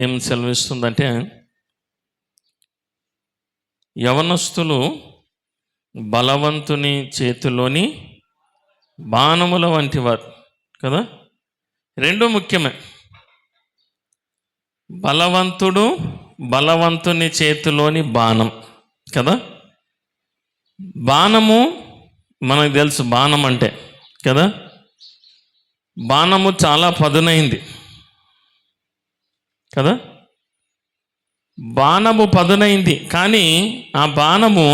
ఏం సెలవిస్తుందంటే, యవనస్తులు బలవంతుని చేతిలోని బాణముల వంటి వారు కదా. రెండు ముఖ్యమే. బలవంతుని చేతిలోని బాణం కదా. బాణము మనకు తెలుసు, బాణం అంటే కదా. బాణము చాలా పదునైంది కదా. బాణము పదునైంది, కానీ ఆ బాణము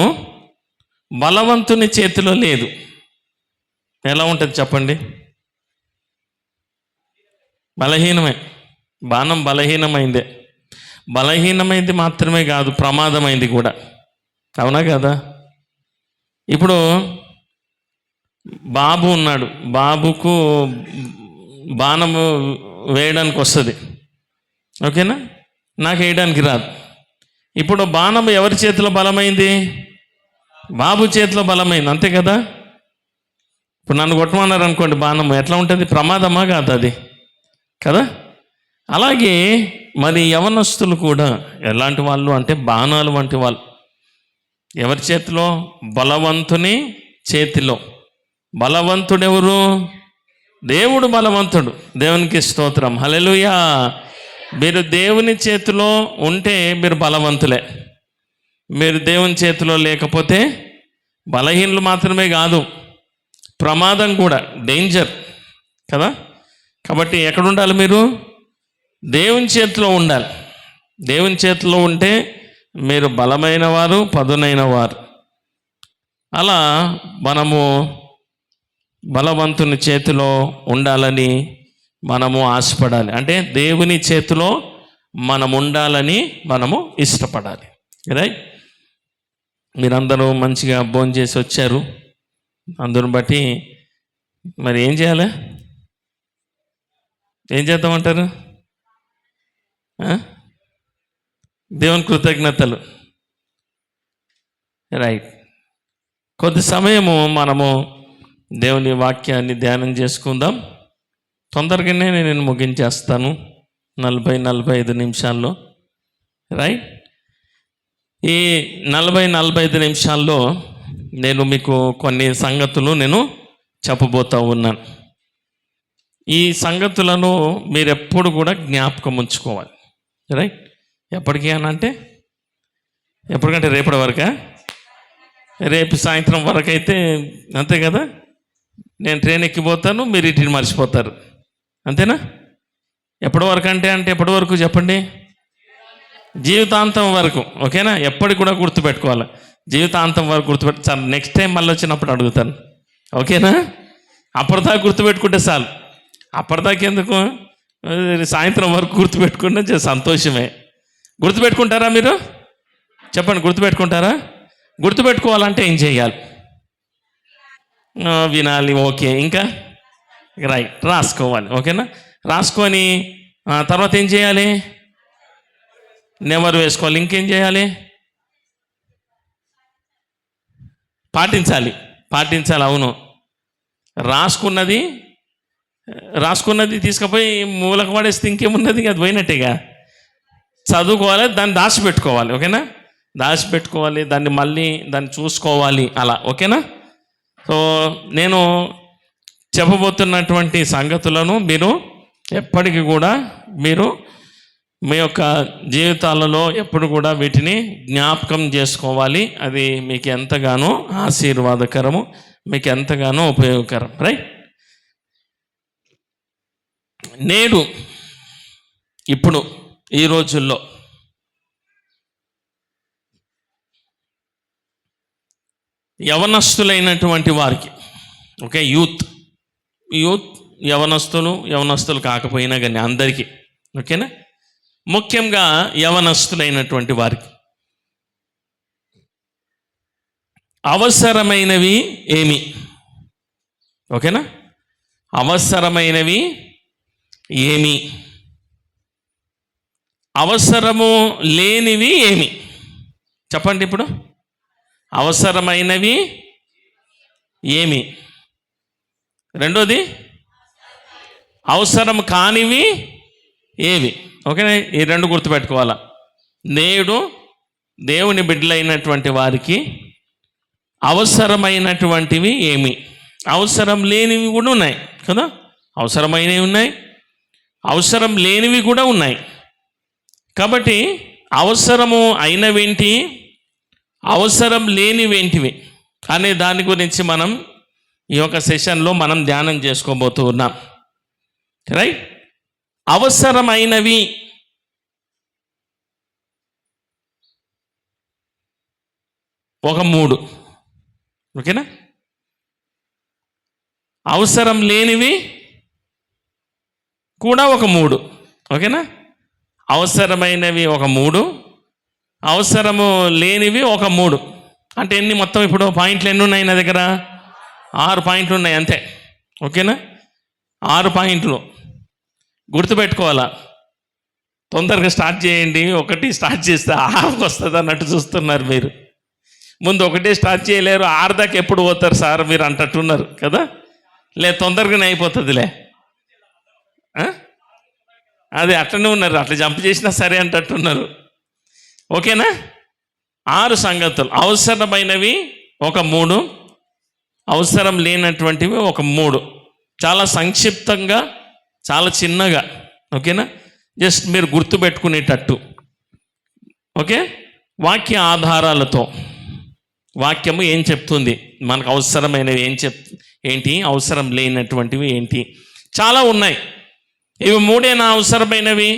బలవంతుని చేతిలో లేదు. ఎలా ఉంటుంది చెప్పండి? బలహీనమే. బాణం బలహీనమైందే. బలహీనమైంది మాత్రమే కాదు, ప్రమాదమైంది కూడా. అవునా కదా? ఇప్పుడు బాబు ఉన్నాడు, బాబుకు బాణము వేయడానికి వస్తుంది, ఓకేనా. నాకు వేయడానికి రాదు. ఇప్పుడు బాణం ఎవరి చేతిలో బలమైంది? బాబు చేతిలో బలమైంది, అంతే కదా. ఇప్పుడు నన్ను కొట్టమన్నారు అనుకోండి, బాణం ఎట్లా ఉంటుంది? ప్రమాదమా కాదు అది కదా. అలాగే మరి యవనస్తులు కూడా ఎలాంటి వాళ్ళు అంటే బాణాలు వంటి వాళ్ళు. ఎవరి చేతిలో? బలవంతుని చేతిలో. బలవంతుడెవరు? దేవుడు బలవంతుడు. దేవునికి స్తోత్రం, హల్లెలూయా. మీరు దేవుని చేతిలో ఉంటే మీరు బలవంతులే. మీరు దేవుని చేతిలో లేకపోతే బలహీనలు మాత్రమే కాదు, ప్రమాదం కూడా, డేంజర్ కదా. కాబట్టి ఎక్కడ ఉండాలి? మీరు దేవుని చేతిలో ఉండాలి. దేవుని చేతిలో ఉంటే మీరు బలమైన వారు, పదునైన వారు. అలా మనము బలవంతుని చేతిలో ఉండాలని మనము ఆశపడాలి. అంటే దేవుని చేతిలో మనం ఉండాలని మనము ఇష్టపడాలి. రైట్? మీరందరూ మంచిగా భోజనం చేసి వచ్చారు. అందుని బట్టి మరి ఏం చేయాలి? ఏం చేద్దామంటారు? దేవుని కృతజ్ఞతలు. రైట్. కొద్ది సమయము మనము దేవుని వాక్యాన్ని ధ్యానం చేసుకుందాం. తొందరగానే నేను ముగించేస్తాను, 40-45 నిమిషాల్లో. రైట్. ఈ 40-45 నిమిషాల్లో నేను మీకు కొన్ని సంగతులు నేను చెప్పబోతూ ఉన్నాను. ఈ సంగతులను మీరు ఎప్పుడు కూడా జ్ఞాపకం ఉంచుకోవాలి. రైట్? ఎప్పటికీ అనంటే ఎప్పటికంటే రేపటి వరకా? రేపు సాయంత్రం వరకు అయితే అంతే కదా. నేను ట్రైన్ ఎక్కిపోతాను, మీరు ఇటు మర్చిపోతారు, అంతేనా? ఎప్పటి వరకు అంటే ఎప్పటి వరకు చెప్పండి? జీవితాంతం వరకు, ఓకేనా? ఎప్పటికి కూడా గుర్తుపెట్టుకోవాలి, జీవితాంతం వరకు గుర్తుపెట్టు. సార్ నెక్స్ట్ టైం మళ్ళీ వచ్చినప్పుడు అడుగుతాను, ఓకేనా? అప్పటిదాకా గుర్తుపెట్టుకుంటే చాలు. అప్పటిదాకా ఎందుకు, సాయంత్రం వరకు గుర్తుపెట్టుకుంటే సంతోషమే. గుర్తుపెట్టుకుంటారా మీరు? చెప్పండి, గుర్తుపెట్టుకుంటారా? గుర్తుపెట్టుకోవాలంటే ఏం చేయాలి? వినాలి, ఓకే. ఇంకా రైట్, రాసుకోవాలి, ఓకేనా? రాసుకొని తర్వాత ఏం చేయాలి? నెమరు వేసుకోవాలి. ఇంకేం చేయాలి? పాటించాలి. అవును. రాసుకున్నది తీసుకుపోయి మూలకు పడేస్తే ఇంకేమున్నది? అది పోయినట్టేగా. చదువుకోవాలి, దాన్ని దాచిపెట్టుకోవాలి, ఓకేనా? దాచిపెట్టుకోవాలి, దాన్ని చూసుకోవాలి, అలా, ఓకేనా? సో నేను చెప్పబోతున్నటువంటి సంగతులను మీరు ఎప్పటికీ కూడా మీరు మీ యొక్క జీవితాలలో ఎప్పుడు కూడా వీటిని జ్ఞాపకం చేసుకోవాలి. అది మీకు ఎంతగానో ఆశీర్వాదకరము, మీకు ఎంతగానో ఉపయోగకరం. రైట్? నేడు ఇప్పుడు ఈ రోజుల్లో యవనస్తులైనటువంటి వారికి, ఓకే, యూత్ యవనస్తులు కాకపోయినా కానీ అందరికీ, ఓకేనా? ముఖ్యంగా యవనస్తులైనటువంటి వారికి అవసరమైనవి ఏమి? ఓకేనా? అవసరమైనవి ఏమి, అవసరము లేనివి ఏమి? చెప్పండి ఇప్పుడు. అవసరమైనవి ఏమి? రెండోది అవసరం కానివి ఏవి? ఓకేనా? ఈ రెండు గుర్తుపెట్టుకోవాలా. దేవుని బిడ్డలైనటువంటి వారికి అవసరమైనటువంటివి ఏమి, అవసరం లేనివి కూడా ఉన్నాయి కదా. అవసరమైనవి ఉన్నాయి, అవసరం లేనివి కూడా ఉన్నాయి. కాబట్టి అవసరము అయినవేంటి, అవసరం లేనివేంటివి అనే దాని గురించి మనం ఈ యొక్క సెషన్లో మనం ధ్యానం చేసుకోబోతూ ఉన్నాం. రైట్? అవసరమైనవి ఒక 3, ఓకేనా? అవసరం లేనివి కూడా ఒక 3, ఓకేనా? అవసరమైనవి ఒక 3, అవసరము లేనివి ఒక 3. అంటే ఎన్ని మొత్తం ఇప్పుడు పాయింట్లు ఎన్ని ఉన్నాయి నా దగ్గర? 6 పాయింట్లు ఉన్నాయి అంతే, ఓకేనా? 6 పాయింట్లు గుర్తుపెట్టుకోవాలా. తొందరగా స్టార్ట్ చేయండి. 1 స్టార్ట్ చేస్తే 6 వస్తుంది అన్నట్టు చూస్తున్నారు మీరు. ముందు 1 స్టార్ట్ చేయలేరు, 6 దాకా ఎప్పుడు పోతారు సార్ మీరు అంటట్టున్నారు కదా. తొందరగానే అయిపోతుందిలే. అది అట్లనే ఉన్నారు, అట్లా జంప్ చేసినా సరే అంటట్టున్నారు. ఓకేనా? 6 సంగతులు. అవసరమైనవి ఒక 3, అవసరం లేనటువంటివి ఒక 3. చాలా సంక్షిప్తంగా, చాలా చిన్నగా, ఓకేనా? జస్ట్ మీరు గుర్తుపెట్టుకునేటట్టు. ఓకే? వాక్య ఆధారాలతో వాక్యము ఏం చెప్తుంది, మనకు అవసరమైనవి ఏంటి, అవసరం లేనటువంటివి ఏంటి. చాలా ఉన్నాయి. ఇవి 3ఏనా అవసరమైనవి,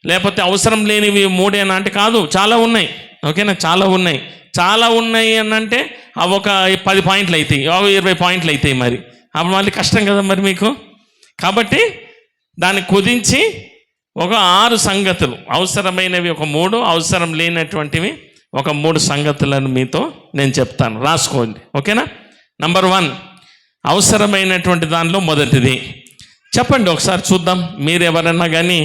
లేకపోతే అవసరం లేనివి 3ఏనా అంటే కాదు, చాలా ఉన్నాయి. ఓకేనా? చాలా ఉన్నాయి. చాలా ఉన్నాయి అని అంటే అవి ఒక 10 పాయింట్లు అవుతాయి, 20 పాయింట్లు అవుతాయి. మరి అప్పుడు మళ్ళీ కష్టం కదా మరి మీకు. కాబట్టి దాన్ని కుదించి ఒక 6 సంగతులు, అవసరమైనవి ఒక 3, అవసరం లేనటువంటివి ఒక 3 సంగతులను మీతో నేను చెప్తాను, రాసుకోండి. ఓకేనా? నంబర్ 1, అవసరమైనటువంటి దానిలో మొదటిది చెప్పండి ఒకసారి చూద్దాం. మీరు ఎవరన్నా కానీ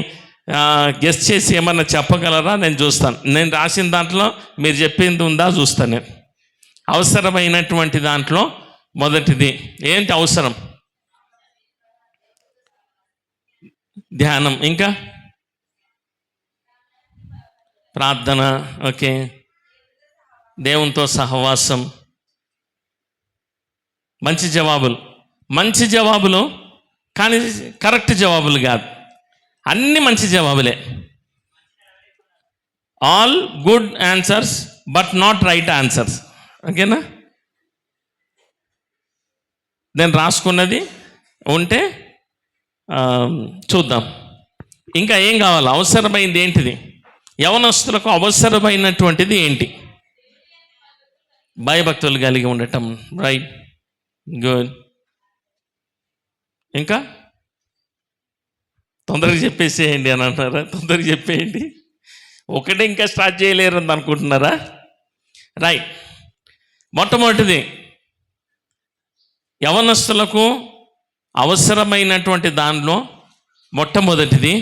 గెస్ట్ చేసి ఏమన్నా చెప్పగలరా? నేను చూస్తాను. నేను రాసిన దాంట్లో మీరు చెప్పింది ఉందా చూస్తాను నేను. అవసరమైనటువంటి దాంట్లో మొదటిది ఏంటి? అవసరం ధ్యానం, ఇంకా ప్రార్థన, ఓకే, దేవునితో సహవాసం. మంచి జవాబులు కానీ కరెక్ట్ జవాబులు కాదు, అన్నీ మంచి జవాబులే. All good answers but not right answers. ఓకేనా? నేను రాసుకున్నది ఉంటే చూద్దాం. ఇంకా ఏం కావాలి? అవసరమైంది ఏంటిది? యవనస్తులకు అవసరమైనటువంటిది ఏంటి? భయభక్తులు కలిగి ఉండటం. Right, good. ఇంకా తొందరగా చెప్పేసేయండి అని అంటారా? తొందరగా చెప్పేయండి. ఒకటే ఇంకా స్టార్ట్ చేయలేరు అని అనుకుంటున్నారా? రైట్. మొట్టమొదటిది యవనస్తులకు అవసరమైనటువంటి దానిలో మొట్టమొదటిది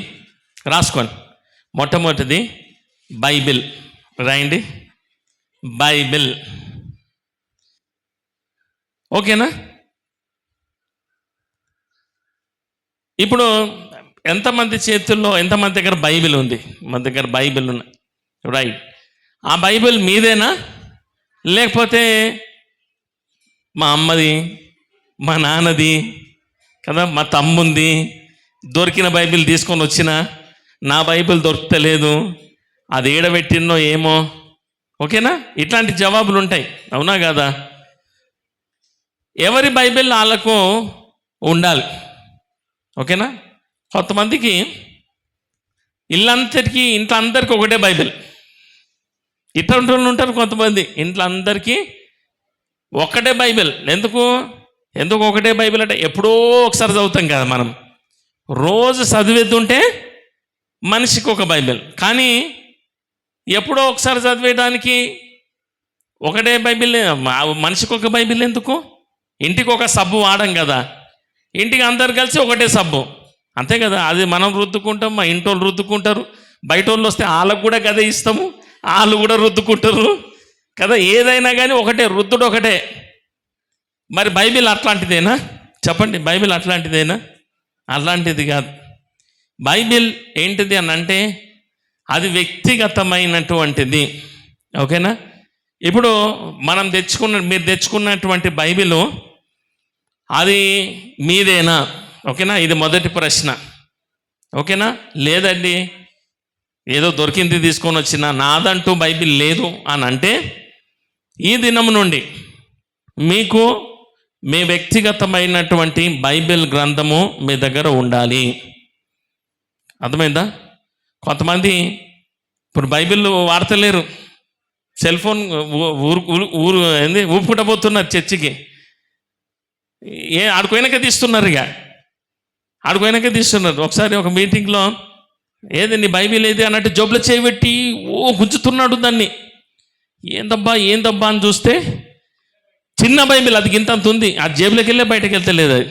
రాసుకోండి. మొట్టమొదటిది బైబిల్. రాయండి, బైబిల్. ఓకేనా? ఇప్పుడు ఎంతమంది చేతుల్లో, ఎంతమంది దగ్గర బైబిల్ ఉంది? మన దగ్గర బైబిల్ ఉన్నాయి. రైట్. ఆ బైబిల్ మీదేనా, లేకపోతే మా అమ్మది, మా నాన్నది కదా, మా తమ్ముంది, దొరికిన బైబిల్ తీసుకొని వచ్చిన, నా బైబిల్ దొరకలేదు, అది ఏడబెట్టినో ఏమో. ఓకేనా? ఇట్లాంటి జవాబులు ఉంటాయి, అవునా కదా? ఎవరి బైబిల్ వాళ్ళకు ఉండాలి. ఓకేనా? కొంతమందికి ఇంట్లో అందరికీ ఒకటే బైబిల్. ఇటువంటి వాళ్ళు ఉంటారు కొంతమంది. ఇంట్లో అందరికీ ఒకటే బైబిల్. ఎందుకు ఒకటే బైబిల్ అంటే ఎప్పుడో ఒకసారి చదువుతాం కదా మనం. రోజు చదివేద్దుంటే మనిషికి ఒక బైబిల్. కానీ ఎప్పుడో ఒకసారి చదివేయడానికి ఒకటే బైబిల్. మనిషికి ఒక బైబిల్ ఎందుకు? ఇంటికి ఒక సబ్బు వాడం కదా, ఇంటికి అందరు కలిసి ఒకటే సబ్బు, అంతే కదా. అది మనం రుద్దుకుంటాం, మా ఇంటి వాళ్ళు రుద్దుకుంటారు, బయట వాళ్ళు వస్తే వాళ్ళకు కూడా గదే ఇస్తాము, వాళ్ళు కూడా రుద్దుకుంటారు కదా. ఏదైనా కానీ ఒకటే, రుద్దుడు ఒకటే. మరి బైబిల్ అట్లాంటిదేనా? చెప్పండి, బైబిల్ అట్లాంటిదేనా? అట్లాంటిది కాదు. బైబిల్ ఏంటిది అని అంటే అది వ్యక్తిగతమైనటువంటిది. ఓకేనా? ఇప్పుడు మీరు తెచ్చుకున్నటువంటి బైబిలు అది మీదేనా? ఓకేనా? ఇది మొదటి ప్రశ్న. ఓకేనా? లేదండి, ఏదో దొరికింది తీసుకొని వచ్చిన, నాదంటూ బైబిల్ లేదు అని అంటే ఈ దినం నుండి మీకు మీ వ్యక్తిగతమైనటువంటి బైబిల్ గ్రంథము మీ దగ్గర ఉండాలి. అర్థమైందా? కొంతమంది ఇప్పుడు బైబిల్ వాడతలేరు, సెల్ ఫోన్ ఊపుకుంటా పోతున్నారు చర్చికి. ఆడుకోయినాక తీస్తున్నారు, ఆడుకోయినాకే తీస్తున్నారు. ఒకసారి ఒక మీటింగ్లో ఏది నీ బైబిల్ ఏది అన్నట్టు జోబులో చేయబెట్టి గుంజుతున్నాడు దాన్ని. ఏందబ్బా అని చూస్తే చిన్న బైబిల్, అది గింతంత ఉంది, ఆ జేబులోకి వెళ్ళే బయటకు వెళ్తలేదు. అది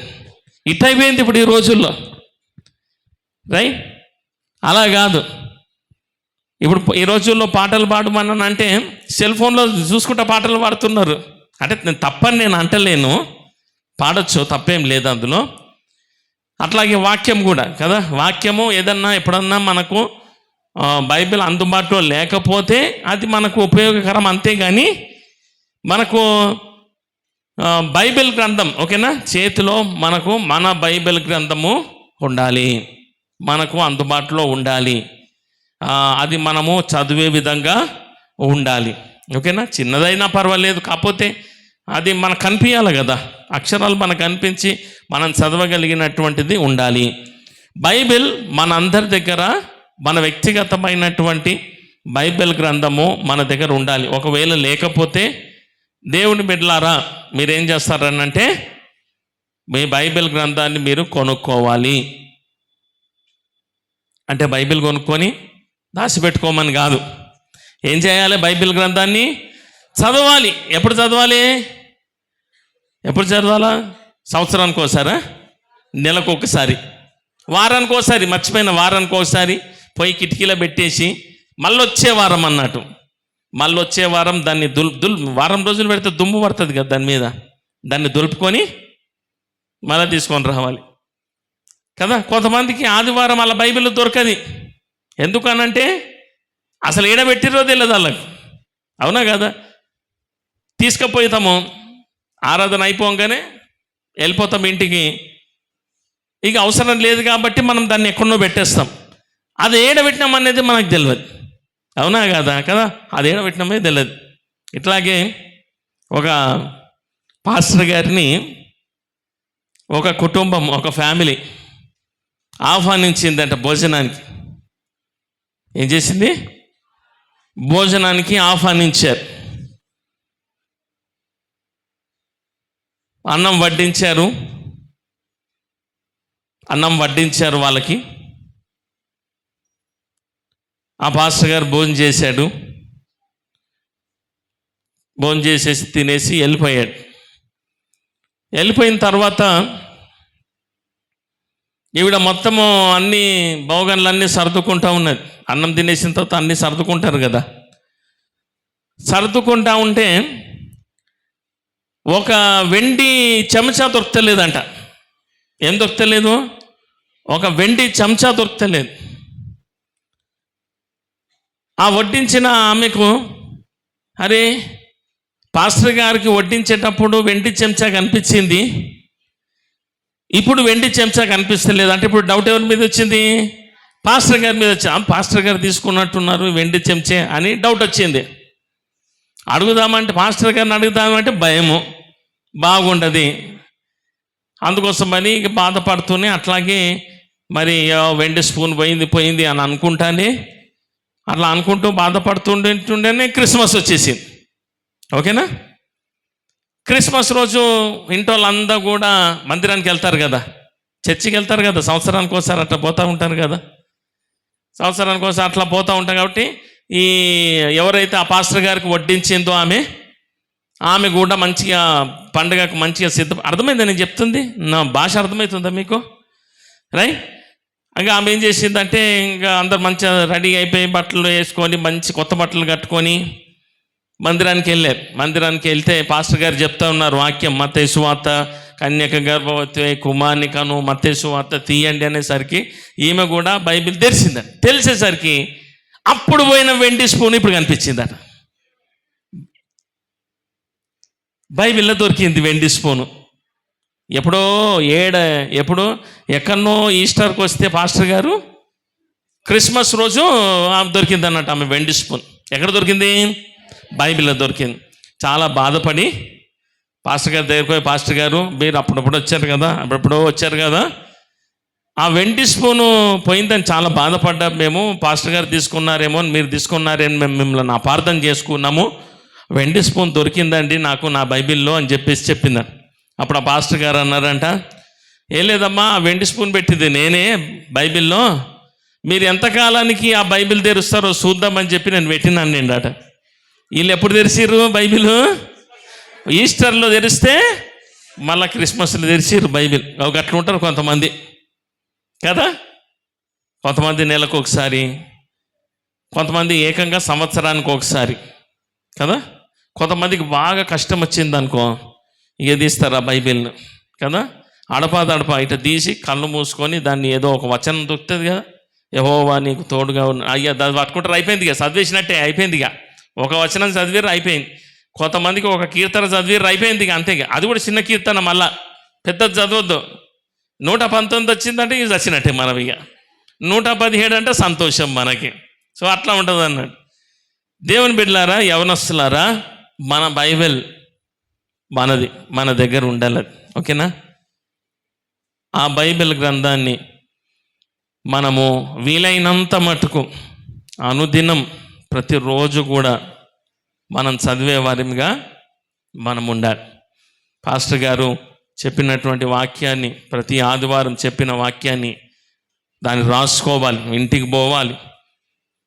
ఇట్టయిపోయింది ఇప్పుడు ఈ రోజుల్లో. రైట్? అలా కాదు. ఇప్పుడు ఈ రోజుల్లో పాటలు పాడమనంటే సెల్ ఫోన్లో చూసుకుంటా పాటలు పాడుతున్నారు. అంటే నేను తప్పని నేను అంటలేను, పాడొచ్చు, తప్పేం లేదు అందులో. అట్లాగే వాక్యం కూడా కదా, వాక్యము ఏదన్నా ఎప్పుడన్నా మనకు బైబిల్ అందుబాటులో లేకపోతే అది మనకు ఉపయోగకరం, అంతేగాని మనకు బైబిల్ గ్రంథం, ఓకేనా, చేతిలో మనకు మన బైబిల్ గ్రంథము ఉండాలి, మనకు అందుబాటులో ఉండాలి. అది మనము చదివే విధంగా ఉండాలి. ఓకేనా? చిన్నదైనా పర్వాలేదు, కాకపోతే అది మనకు కనిపించాలి కదా, అక్షరాలు మనకు కనిపించి మనం చదవగలిగినటువంటిది ఉండాలి. బైబిల్ మన అందరి దగ్గర, మన వ్యక్తిగతమైనటువంటి బైబిల్ గ్రంథము మన దగ్గర ఉండాలి. ఒకవేళ లేకపోతే దేవుని బిడ్డలారా మీరేం చేస్తారనంటే మీ బైబిల్ గ్రంథాన్ని మీరు కొనుక్కోవాలి. అంటే బైబిల్ కొనుక్కొని దాచిపెట్టుకోమని కాదు. ఏం చేయాలి? బైబిల్ గ్రంథాన్ని చదవాలి. ఎప్పుడు చదవాలి? ఎప్పుడు చదవాలా? సంవత్సరానికి ఒకసారా? నెలకు ఒకసారి? వారానికి ఒకసారి? మర్చిపోయిన వారానికి ఒకసారి పోయి కిటికీలో పెట్టేసి మళ్ళీ వచ్చే వారం అన్నట్టు, మళ్ళీ వచ్చే వారం దాన్ని వారం రోజులు పెడితే దుమ్ము పడుతుంది కదా దాని మీద, దాన్ని దులుపుకొని మళ్ళీ తీసుకొని రావాలి కదా. కొంతమందికి ఆదివారం అలా బైబిల్ దొరకది. ఎందుకనంటే అసలు ఏడబెట్టిరో తెలియదు వాళ్ళకు. అవునా కదా? తీసుకుపోతాము, ఆరాధన అయిపోగానే వెళ్ళిపోతాం ఇంటికి. ఇక అవసరం లేదు కాబట్టి మనం దాన్ని ఎక్కడో పెట్టేస్తాం. అది ఏడబెట్టినాం అనేది మనకు తెలియదు. అవునా కదా? కదా, అది ఏడబెట్టినామే తెలియదు. ఇట్లాగే ఒక పాస్టర్ గారిని ఒక కుటుంబం, ఒక ఫ్యామిలీ ఆహ్వానించిందంట భోజనానికి. ఏం చేసింది? భోజనానికి ఆహ్వానించారు. అన్నం వడ్డించారు వాళ్ళకి. ఆ పాస్టర్ గారు భోజనం చేశాడు. భోజనం చేసేసి తినేసి వెళ్ళిపోయాడు. వెళ్ళిపోయిన తర్వాత ఈవిడ మొత్తము అన్ని బౌగన్లన్నీ సర్దుకుంటూ ఉన్నది. అన్నం తినేసిన తర్వాత అన్నీ సర్దుకుంటారు కదా. సర్దుకుంటా ఉంటే ఒక వెండి చెంచా దొరకలేదంట. ఏం దొరకలేదు? ఒక వెండి చెంచా దొరకలేదు. ఆ వడ్డించిన ఆమెకు, అరే పాస్టర్ గారికి వడ్డించేటప్పుడు వెండి చెంచా కనిపించింది, ఇప్పుడు వెండి చెంచా కనిపిస్తలేదు అంటే ఇప్పుడు డౌట్ ఎవరి మీద వచ్చింది? పాస్టర్ గారి మీద వచ్చి, పాస్టర్ గారు తీసుకున్నట్టున్నారు వెండి చెంచే అని డౌట్ వచ్చింది. అడుగుదామంటే, పాస్టర్ గారిని అడుగుదామంటే భయము, బాగుండదు. అందుకోసమని ఇక బాధపడుతూనే అట్లాగే మరి వెండి స్పూన్ పోయింది అని అనుకుంటానే, అట్లా అనుకుంటూ బాధపడుతుండేనే క్రిస్మస్ వచ్చేసింది. ఓకేనా? క్రిస్మస్ రోజు ఇంటి వాళ్ళంతా కూడా మందిరానికి వెళ్తారు కదా, చర్చికి వెళ్తారు కదా, సంవత్సరానికి ఒకసారి అట్లా పోతూ ఉంటారు కదా, సంవత్సరానికి ఒకసారి అట్లా పోతూ ఉంటాం. కాబట్టి ఈ ఎవరైతే ఆ పాస్టర్ గారికి వడ్డించిందో ఆమె కూడా మంచిగా పండుగకు మంచిగా అర్థమైందా నేను చెప్తుంది? నా భాష అర్థమవుతుందా మీకు? రైట్? ఇంకా ఆమె ఏం చేసిందంటే, ఇంకా అందరు మంచిగా రెడీ అయిపోయి బట్టలు వేసుకొని మంచి కొత్త బట్టలు కట్టుకొని మందిరానికి వెళ్ళారు. మందిరానికి వెళ్తే పాస్టర్ గారు చెప్తా ఉన్నారు వాక్యం, మత్తయి సువార్త కన్యక గర్భవతి కుమార్నికను మత్తయి సువార్త తీయండి అనేసరికి ఈమె కూడా బైబిల్ తెలిసిందని తెలిసేసరికి అప్పుడు పోయిన వెండి స్పూన్ ఇప్పుడు కనిపించిందట. బైబిల్లో దొరికింది వెండి స్పూను. ఎప్పుడో ఎక్కడనో ఈస్టర్కి వస్తే పాస్టర్ గారు క్రిస్మస్ రోజు ఆమె దొరికింది అన్నట్టు. ఆమె వెండి స్పూన్ ఎక్కడ దొరికింది? బైబిల్లో దొరికింది. చాలా బాధపడి పాస్టర్ గారి దగ్గరికి పోయి, పాస్టర్ గారు మీరు అప్పుడప్పుడు వచ్చారు కదా, ఆ వెండి స్పూను పోయిందని చాలా బాధపడ్డా. మేము పాస్టర్ గారు తీసుకున్నారేమో, మీరు తీసుకున్నారేమో మేము మిమ్మల్ని అపార్థం చేసుకున్నాము. వెండి స్పూన్ దొరికిందండి నాకు నా బైబిల్లో అని చెప్పిందని. అప్పుడు ఆ పాస్టర్ గారు అన్నారంట, ఏం లేదమ్మా, ఆ వెండి స్పూన్ పెట్టింది నేనే బైబిల్లో, మీరు ఎంతకాలానికి ఆ బైబిల్ తెరుస్తారో చూద్దామని చెప్పి నేను పెట్టినాను నిండట. వీళ్ళు ఎప్పుడు తెరిచిర్రు బైబిల్? ఈస్టర్లో తెరిస్తే మళ్ళీ క్రిస్మస్లో తెరిచిర్రు బైబిల్. అట్లా ఉంటారు కొంతమంది కదా. కొంతమంది నెలకు ఒకసారి, కొంతమంది ఏకంగా సంవత్సరానికి ఒకసారి కదా. కొంతమందికి బాగా కష్టం వచ్చింది అనుకో, ఇక తీస్తారు ఆ బైబిల్ను కదా. అడప ఇట తీసి కళ్ళు మూసుకొని దాన్ని ఏదో ఒక వచనం దొరుకుతుంది కదా, యెహోవా నీకు తోడుగా ఉన్న, అయ్యా దాన్ని పట్టుకుంటారు, అయిపోయింది ఇక, చదివేసినట్టే అయిపోయింది ఇక. ఒక వచనం చదివారు అయిపోయింది. కొంతమందికి ఒక కీర్తన చదివారు అయిపోయింది ఇక, అంతే. అది కూడా చిన్న కీర్తన, మళ్ళా పెద్దది చదవద్దు. 119 వచ్చిందంటే ఇది వచ్చినట్టే మనం ఇక. 117 అంటే సంతోషం మనకి. సో అట్లా ఉంటుంది అన్నట్టు. దేవుని బిడ్డలారా, యవనస్తులారా, మన బైబిల్ మనది, మన దగ్గర ఉండాలి, ఓకేనా? ఆ బైబిల్ గ్రంథాన్ని మనము వీలైనంత మటుకు అనుదినం ప్రతిరోజు కూడా మనం చదివే వారిగా మనం ఉండాలి. పాస్టర్ గారు చెప్పినటువంటి వాక్యాన్ని, ప్రతి ఆదివారం చెప్పిన వాక్యాన్ని దాన్ని రాసుకోవాలి, ఇంటికి పోవాలి.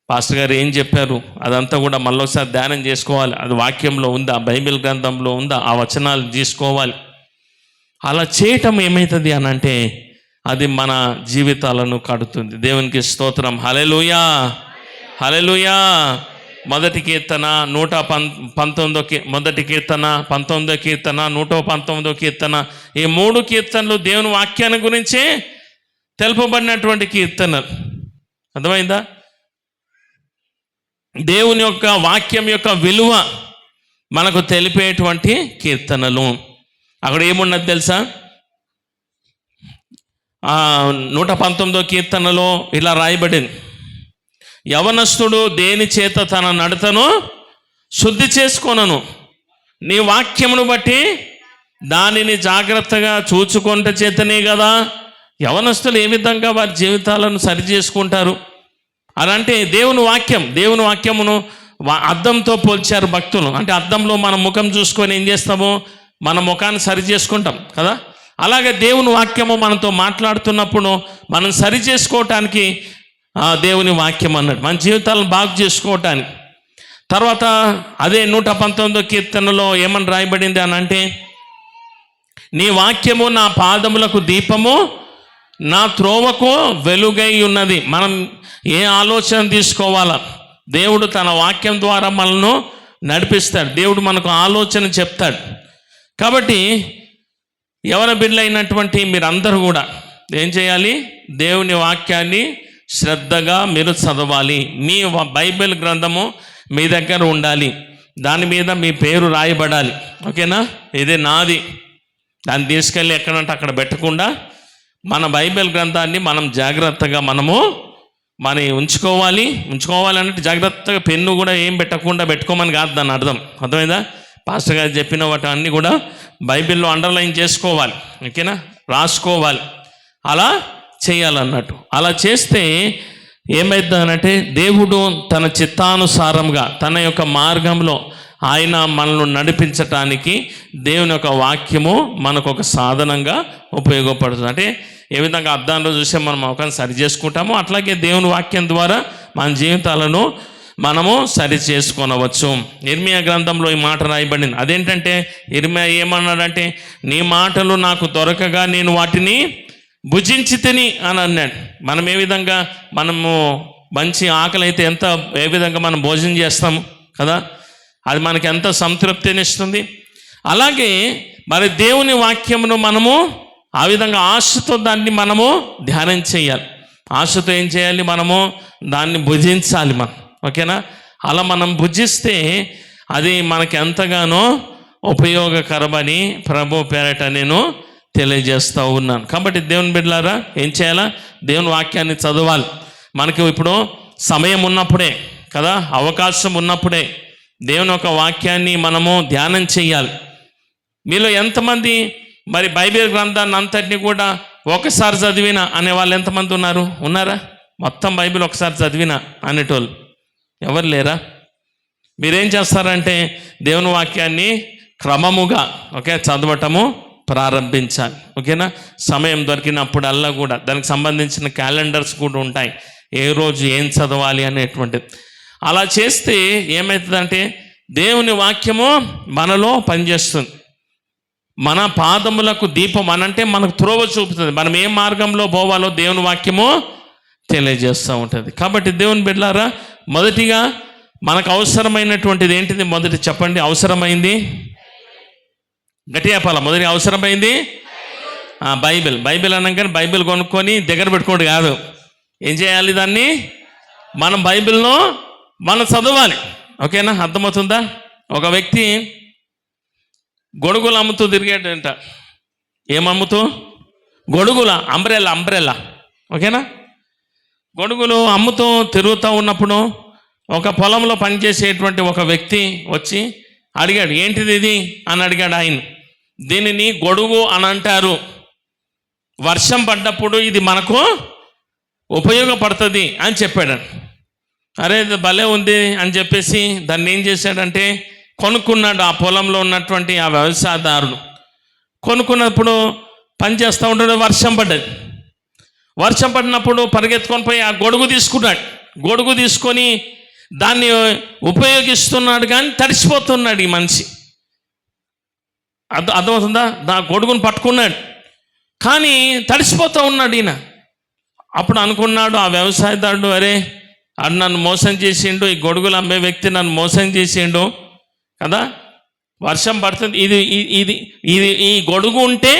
పాస్టర్ గారు ఏం చెప్పారు అదంతా కూడా మళ్ళొకసారి ధ్యానం చేసుకోవాలి. అది వాక్యంలో ఉందా, బైబిల్ గ్రంథంలో ఉందా, ఆ వచనాలు తీసుకోవాలి. అలా చేయటం ఏమవుతుంది అని అంటే అది మన జీవితాలను కడుతుంది. దేవునికి స్తోత్రం. హల్లెలూయా, హల్లెలూయా. మొదటి కీర్తన 119, మొదటి కీర్తన 19వ కీర్తన, 119వ కీర్తన, ఈ 3 కీర్తనలు దేవుని వాక్యాన్ని గురించి తెలుపబడినటువంటి కీర్తనలు. అర్థమైందా? దేవుని యొక్క వాక్యం యొక్క విలువ మనకు తెలిపేటువంటి కీర్తనలు. అక్కడ ఏమున్నది తెలుసా? 119వ కీర్తనలో ఇలా రాయబడింది, యవనస్తుడు దేని చేత తన నడతను శుద్ధి చేసుకొనను, నీ వాక్యమును బట్టి దానిని జాగ్రత్తగా చూచుకొనుట చేతనే కదా. యవనస్తులు ఏ విధంగా వారి జీవితాలను సరి చేసుకుంటారు అని అంటే దేవుని వాక్యమును అద్దంతో పోల్చారు భక్తులు. అంటే అద్దంలో మన ముఖం చూసుకొని ఏం చేస్తాము, మన ముఖాన్ని సరి చేసుకుంటాం కదా. అలాగే దేవుని వాక్యము మనతో మాట్లాడుతున్నప్పుడు మనం సరి చేసుకోవటానికి దేవుని వాక్యం అన్నట్టు, మన జీవితాలను బాగు చేసుకోవటానికి. తర్వాత అదే 119వ కీర్తనలో ఏమని రాయబడింది అని అంటే, నీ వాక్యము నా పాదములకు దీపము, నా త్రోవకు వెలుగై ఉన్నది. మనం ఏ ఆలోచన తీసుకోవాలా, దేవుడు తన వాక్యం ద్వారా మనల్ని నడిపిస్తాడు. దేవుడు మనకు ఆలోచన చెప్తాడు. కాబట్టి యవన బిడ్డలైనటువంటి మీరందరూ కూడా ఏం చేయాలి, దేవుని వాక్యాన్ని శ్రద్ధగా మీరు చదవాలి. మీ బైబిల్ గ్రంథము మీ దగ్గర ఉండాలి, దాని మీద మీ పేరు రాయబడాలి, ఓకేనా? ఇదే నాది, దాన్ని తీసుకెళ్ళి ఎక్కడంటే అక్కడ పెట్టకుండా మన బైబిల్ గ్రంథాన్ని మనం జాగ్రత్తగా ఉంచుకోవాలి అంటే జాగ్రత్తగా పెన్ను కూడా ఏం పెట్టకుండా పెట్టుకోమని కాదు దాని అర్థం. అర్థమైందా? పాస్టర్ గారు చెప్పిన వాటి అన్నీ కూడా బైబిల్లో అండర్లైన్ చేసుకోవాలి, ఓకేనా? రాసుకోవాలి. అలా చేయాలన్నట్టు. అలా చేస్తే ఏమైందనంటే దేవుడు తన చిత్తానుసారంగా తన యొక్క మార్గంలో ఆయన మనల్ని నడిపించటానికి దేవుని యొక్క వాక్యము మనకు ఒక సాధనంగా ఉపయోగపడుతుంది. అంటే ఏ విధంగా అద్దంలో చూసే మనం ముఖాన్ని సరి చేసుకుంటామో అట్లాగే దేవుని వాక్యం ద్వారా మన జీవితాలను మనము సరి చేసుకొనవచ్చు. ఇర్మియా గ్రంథంలో ఈ మాట రాయబడింది. అదేంటంటే ఇర్మియా ఏమన్నాడంటే, నీ మాటలు నాకు దొరకగా నేను వాటిని భుజించి తిని అని అన్నాడు. మనం ఏ విధంగా మనము మంచి ఆకలి అయితే ఏ విధంగా మనం భోజనం చేస్తాము కదా, అది మనకి ఎంత సంతృప్తినిస్తుంది. అలాగే మరి దేవుని వాక్యమును మనము ఆ విధంగా ఆశతో దాన్ని మనము ధ్యానం చేయాలి. ఆశతో ఏం చేయాలి, మనము దాన్ని భుజించాలి. మనం ఓకేనా? అలా మనం భుజిస్తే అది మనకి ఎంతగానో ఉపయోగకరమని ప్రభు పేరట నేను తెలియజేస్తూ ఉన్నాను. కాబట్టి దేవుని బిడ్డలారా ఏం చేయాలా? దేవుని వాక్యాన్ని చదవాలి. మనకి ఇప్పుడు సమయం ఉన్నప్పుడే కదా, అవకాశం ఉన్నప్పుడే దేవుని యొక్క వాక్యాన్ని మనము ధ్యానం చేయాలి. మీలో ఎంతమంది మరి బైబిల్ గ్రంథాన్ని అంతటినీ కూడా ఒకసారి చదివిన అనే వాళ్ళు ఎంతమంది ఉన్నారా? మొత్తం బైబిల్ ఒకసారి చదివిన అనేటోళ్ళు ఎవరు లేరా? మీరేం చేస్తారంటే దేవుని వాక్యాన్ని క్రమముగా చదవటము ప్రారంభించాలి. ఓకేనా? సమయం దొరికినప్పుడల్లా కూడా దానికి సంబంధించిన క్యాలెండర్స్ కూడా ఉంటాయి, ఏ రోజు ఏం చదవాలి అనేటువంటిది. అలా చేస్తే ఏమవుతుందంటే దేవుని వాక్యము మనలో పనిచేస్తుంది. మన పాదములకు దీపం అనంటే మనకు త్రోవ చూపుతుంది. మనం ఏ మార్గంలో పోవాలో దేవుని వాక్యము తెలియజేస్తూ ఉంటుంది. కాబట్టి దేవుని బిడ్డలారా, మొదటిగా మనకు అవసరమైనటువంటిది ఏంటిది? మొదటి చెప్పండి. అవసరమైంది గట్టిగా చెప్పాలా? మొదటి అవసరమైంది బైబిల్ అనగానే బైబిల్ కొనుక్కొని దగ్గర పెట్టుకోండి కాదు. ఏం చేయాలి? దాన్ని మనం బైబిల్లో మనం చదవాలి. ఓకేనా? అర్థమవుతుందా? ఒక వ్యక్తి గొడుగులు అమ్ముతూ తిరిగాడంట. ఏమమ్ముతూ? గొడుగుల అంబ్రెల్లా. ఓకేనా? గొడుగులు అమ్ముతూ తిరుగుతూ ఉన్నప్పుడు ఒక పొలంలో పనిచేసేటువంటి ఒక వ్యక్తి వచ్చి అడిగాడు, ఏంటిది ఇది అని అడిగాడు. ఆయన, దీనిని గొడుగు అని అంటారు, వర్షం పడ్డప్పుడు ఇది మనకు ఉపయోగపడుతుంది అని చెప్పాడు. అరే ఇది భలే ఉంది అని చెప్పేసి దాన్ని ఏం చేశాడంటే కొనుక్కున్నాడు. ఆ పొలంలో ఉన్నటువంటి ఆ వ్యవసాయదారుడు కొనుక్కున్నప్పుడు పని చేస్తూ ఉంటాడు. వర్షం పడ్డది. వర్షం పడినప్పుడు పరిగెత్తుకొని పోయి ఆ గొడుగు తీసుకున్నాడు. గొడుగు తీసుకొని దాన్ని ఉపయోగిస్తున్నాడు, కానీ తడిసిపోతున్నాడు ఈ మనిషి. అర్థమవుతుందా? నా గొడుగును పట్టుకున్నాడు, కానీ తడిసిపోతూ ఉన్నాడు ఈయన. అప్పుడు అనుకున్నాడు ఆ వ్యవసాయదారుడు, అరే అది నన్ను మోసం చేసిండు, ఈ గొడుగులు అమ్మే వ్యక్తి నన్ను మోసం చేసిండు కదా, వర్షం పడుతుంది, ఇది ఇది ఇది ఈ గొడుగు ఉంటే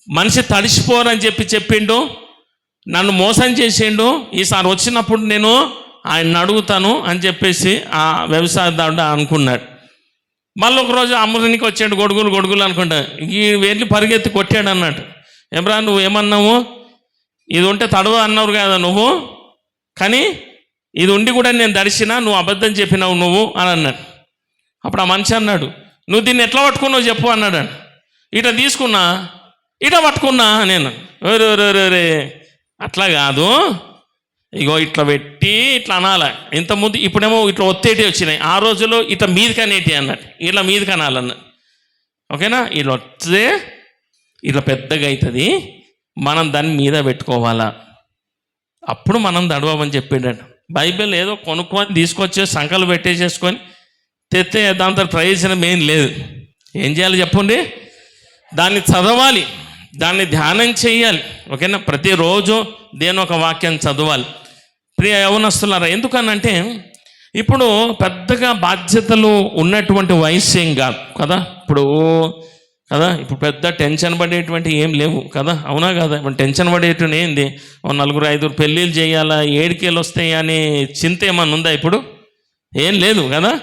మనిషి తడిసిపోరని చెప్పిండు, నన్ను మోసం చేసిండు, ఈసారి వచ్చినప్పుడు నేను ఆయన అడుగుతాను అని చెప్పేసి ఆ వ్యవసాయదారుడు అనుకున్నాడు. మళ్ళీ ఒకరోజు అమ్మడానికి వచ్చాడు. గొడుగులు అనుకుంటా. ఈ వెళ్ళి పరిగెత్తి కొట్టాడు అన్నట్టు. ఏమరా నువ్వు ఏమన్నావు? ఇది ఉంటే తడవ అన్నావు కదా నువ్వు, కానీ ఇది ఉండి కూడా నేను దడిచినా, నువ్వు అబద్ధం చెప్పినావు నువ్వు అని అన్నాడు. అప్పుడు ఆ మనిషి అన్నాడు, నువ్వు దీన్ని ఎట్లా పట్టుకున్నావు చెప్పు అన్నాడు. ఇట తీసుకున్నా, ఇట పట్టుకున్నా నేను. రే అట్లా కాదు, ఇగో ఇట్లా పెట్టి ఇట్లా అనాలి. ఇంతకుముందు ఇప్పుడేమో ఇట్లా ఒత్తేటి వచ్చినాయి, ఆ రోజులో ఇట్లా మీదకి అనేటి అన్నట్టు, ఇట్లా మీదకి అనాలన్నట్టు. ఓకేనా? ఇట్లా వస్తే ఇట్లా పెద్దగా అవుతుంది, మనం దాన్ని మీద పెట్టుకోవాలా, అప్పుడు మనం దడవమని చెప్పాడు. బైబిల్ ఏదో కొనుక్కొని తీసుకొచ్చే సంకలు పెట్టేసేసుకొని తెస్తే దాంతో ప్రయోజనం ఏం లేదు. ఏం చేయాలి చెప్పండి? దాన్ని చదవాలి, దాన్ని ధ్యానం చేయాలి. ఓకేనా? ప్రతిరోజు దేని ఒక వాక్యాన్ని చదవాలి. ప్రియ యవనస్తులారా, ఎందుకనంటే ఇప్పుడు పెద్దగా బాధ్యతలు ఉన్నటువంటి వయసు ఏం కాదు కదా, ఇప్పుడు పెద్ద టెన్షన్ పడేటువంటి ఏం లేవు కదా, అవునా కదా? ఇప్పుడు టెన్షన్ పడేటువంటి ఏంది, 4-5 పెళ్ళిళ్ళు చేయాలా, 7 కేళ్ళు వస్తాయి అనే చింత ఏమన్నా ఉందా? ఇప్పుడు ఏం లేదు కదా.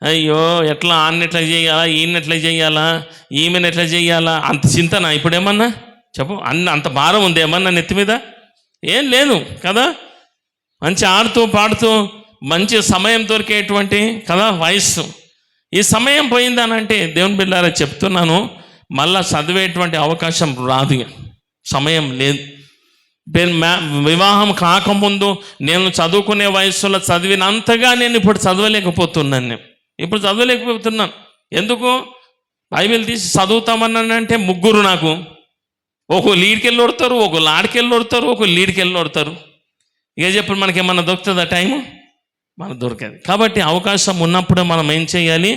అయ్యో ఎట్లా ఆన్ని ఎట్లా చేయాలా, ఈయన ఎట్లా చేయాలా, ఈమెను ఎట్లా చేయాలా, అంత చింతనా ఇప్పుడు ఏమన్నా చెప్పు? అంత భారం ఉంది ఏమన్నా నెత్తి మీద? ఏం లేదు కదా. మంచి ఆడుతూ పాడుతూ మంచి సమయం దొరికేటువంటి కదా వయస్సు. ఈ సమయం పోయిందనంటే దేవుని బిడ్డలారా చెప్తున్నాను, మళ్ళా చదివేటువంటి అవకాశం రాదు, సమయం లేదు. వివాహం కాకముందు నేను చదువుకునే వయస్సులో చదివినంతగా నేను ఇప్పుడు చదవలేకపోతున్నాను. ఎందుకు? బైబిల్ తీసి చదువుతామన్నానంటే ముగ్గురు నాకు, ఒక లీడ్కెళ్ళి కొడతారు, ఒక లాడికెళ్ళి కొడతారు, ఒక లీడ్కెళ్ళి కొడతారు. ఇక చెప్పండి, మనకేమన్నా దొరుకుతుందా టైము? మనకు దొరకదు. కాబట్టి అవకాశం ఉన్నప్పుడు మనం ఏం చేయాలి?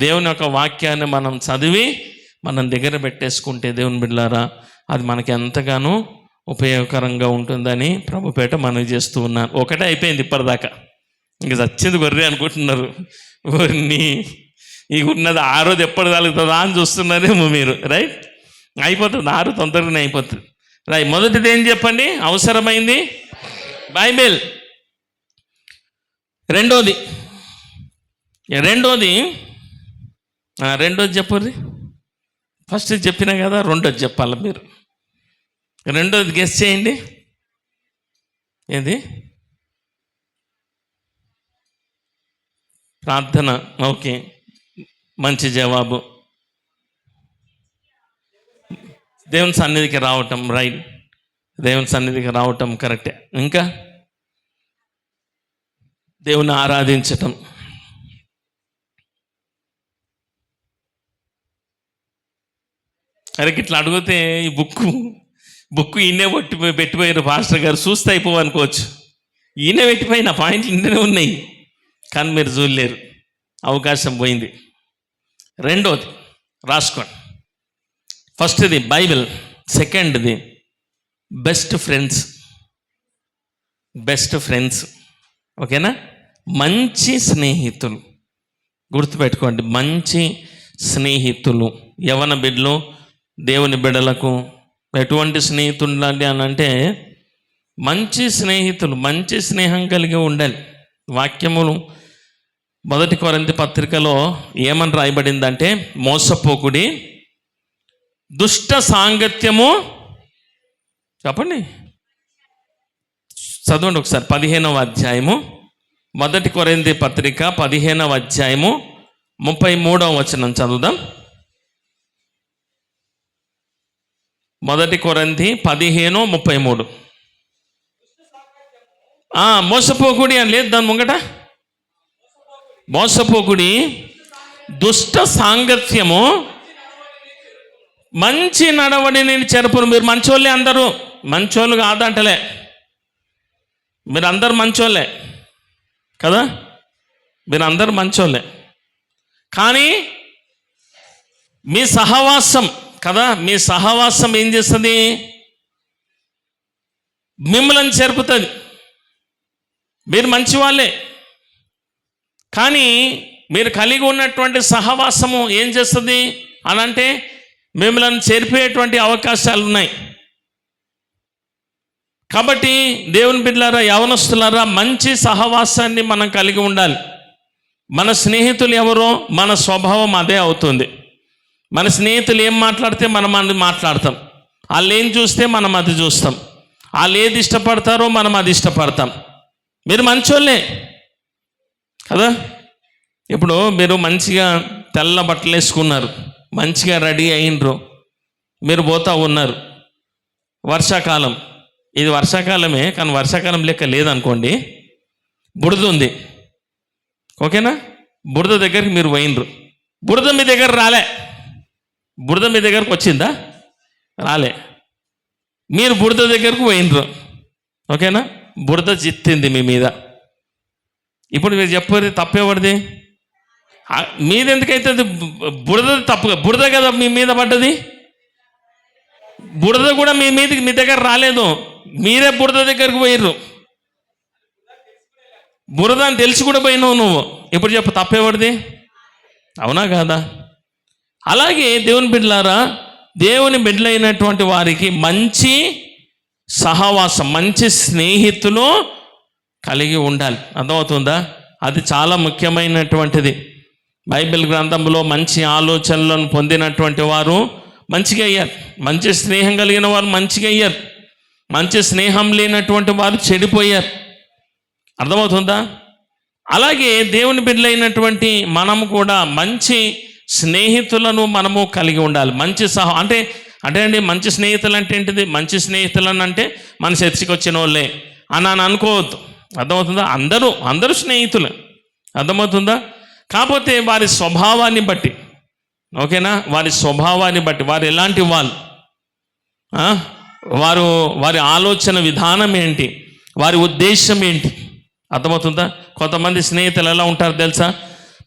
దేవుని యొక్క వాక్యాన్ని మనం చదివి మనం దగ్గర పెట్టేసుకుంటే దేవుని బిడ్డలారా అది మనకి ఎంతగానో ఉపయోగకరంగా ఉంటుందని ప్రభుపేట మనవి చేస్తూ ఉన్నాను. ఒకటే అయిపోయింది ఇప్పటిదాకా, ఇంక చచ్చింది గొర్రె అనుకుంటున్నారు. ఇక ఉన్నది 6 ఎప్పుడు కలుగుతుందా అని చూస్తున్నారేమో మీరు. రైట్, అయిపోతుంది 6 తొందరగానే అయిపోతుంది. రైట్, మొదటిది ఏం చెప్పండి? అవసరమైంది బైబిల్. రెండోది చెప్పండి. ఫస్ట్ చెప్పినా కదా, రెండోది చెప్పాలి మీరు. రెండోది గెస్ చేయండి. ఏది? ప్రార్థన. ఓకే, మంచి జవాబు. దేవుని సన్నిధికి రావటం, రైట్. దేవుని సన్నిధికి రావటం కరెక్టే. ఇంకా దేవుని ఆరాధించటం. అరే ఇట్లా అడిగితే ఈ బుక్ ఈయనే పెట్టిపోయారు పాస్టర్ గారు, చూస్తే అయిపోవు అనుకోవచ్చు. ఈయన పెట్టిపోయిన పాయింట్లు ఇంటనే ఉన్నాయి, కానీ మీరు చూడలేరు, అవకాశం పోయింది. రెండోది రాసుకోండి. ఫస్ట్ది బైబిల్, సెకండ్ది బెస్ట్ ఫ్రెండ్స్. ఓకేనా? మంచి స్నేహితులు గుర్తుపెట్టుకోండి. మంచి స్నేహితులు. యవన బిడ్డలు, దేవుని బిడ్డలకు ఎటువంటి స్నేహితులు ఉండాలి అని అంటే, మంచి స్నేహితులు, మంచి స్నేహం కలిగి ఉండాలి. వాక్యములు 1 కొరింథీ పత్రికలో ఏమని రాయబడిందంటే, మోసపోకుడి, దుష్ట సాంగత్యము. చెప్పండి, చదవండి ఒకసారి. 15వ అధ్యాయము 1 కొరింథీ పత్రిక 15వ అధ్యాయము 33వ వచనం చదువుదాం. 1 కొరింథీ 15:33. మోసపోకుడి అని లేదు దాని ముంగట. మోసపోకుడి, దుష్ట సాంగత్యము మంచి నడవడిని చెరపును. మీరు మంచోళ్ళే, అందరూ మంచోళ్ళు కాదంటలే, మీరు అందరు మంచోళ్ళే కదా, మీరు అందరు మంచోళ్ళే. కానీ మీ సహవాసం కదా, మీ సహవాసం ఏం చేస్తుంది? మిమ్మల్ని చెరుపుతుంది. మీరు మంచి వాళ్ళే, కానీ మీరు కలిగి ఉన్నటువంటి సహవాసము ఏం చేస్తుంది అని అంటే, మిమ్మల్ని చేర్పేటువంటి అవకాశాలు ఉన్నాయి. కాబట్టి దేవుని బిడ్డలారా, యవనస్తులారా, మంచి సహవాసాన్ని మనం కలిగి ఉండాలి. మన స్నేహితులు ఎవరో మన స్వభావం అదే అవుతుంది. మన స్నేహితులు ఏం మాట్లాడితే మనం అది మాట్లాడతాం, వాళ్ళు ఏం చూస్తే మనం అది చూస్తాం, వాళ్ళు ఏది ఇష్టపడతారో మనం అది ఇష్టపడతాం. మీరు మంచోళ్ళే కదా. ఇప్పుడు మీరు మంచిగా తెల్ల బట్టలు వేసుకున్నారు, మంచిగా రెడీ అయినరు, మీరు పోతా ఉన్నారు. వర్షాకాలం, ఇది వర్షాకాలమే కానీ వర్షాకాలం లెక్క లేదనుకోండి, బురద ఉంది. ఓకేనా? బురద దగ్గరికి మీరు పోయినరు, బురద మీ దగ్గర రాలే. బురద మీ దగ్గరకు వచ్చిందా? రాలే. మీరు బురద దగ్గరకు పోయినరు. ఓకేనా? బురద జిత్తింది మీ మీద. ఇప్పుడు మీరు చెప్పేది తప్పేవాడిది, మీదెందుకైతే బురద తప్పుగా, బురద కదా మీ మీద పడ్డది. బురద కూడా మీ దగ్గర రాలేదు, మీరే బురద దగ్గరకు పోయిర్రు. బురద అని తెలిసి కూడా పోయినావు నువ్వు. ఇప్పుడు చెప్పు, తప్పేవాడిది, అవునా కాదా? అలాగే దేవుని బిడ్డలారా, దేవుని బిడ్డలైనటువంటి వారికి మంచి సహవాసం, మంచి స్నేహితులు కలిగి ఉండాలి. అర్థమవుతుందా? అది చాలా ముఖ్యమైనటువంటిది. బైబిల్ గ్రంథంలో మంచి ఆలోచనలను పొందినటువంటి వారు మంచిగా అయ్యారు, మంచి స్నేహం కలిగిన వారు మంచిగా అయ్యారు, మంచి స్నేహం లేనటువంటి వారు చెడిపోయారు. అర్థమవుతుందా? అలాగే దేవుని బిడ్డలైనటువంటి మనము కూడా మంచి స్నేహితులను మనము కలిగి ఉండాలి. మంచి అంటే అండి, మంచి స్నేహితులు అంటే ఏంటిది? మంచి స్నేహితులను అంటే మన చర్చికి వచ్చిన వాళ్ళే అని అనుకోవద్దు. అర్థమవుతుందా? అందరూ స్నేహితులు. అర్థమవుతుందా? కాకపోతే వారి స్వభావాన్ని బట్టి, ఓకేనా, వారి స్వభావాన్ని బట్టి, వారు ఎలాంటి వాళ్ళు, వారి ఆలోచన విధానం ఏంటి, వారి ఉద్దేశం ఏంటి. అర్థమవుతుందా? కొంతమంది స్నేహితులు ఎలా ఉంటారు తెలుసా?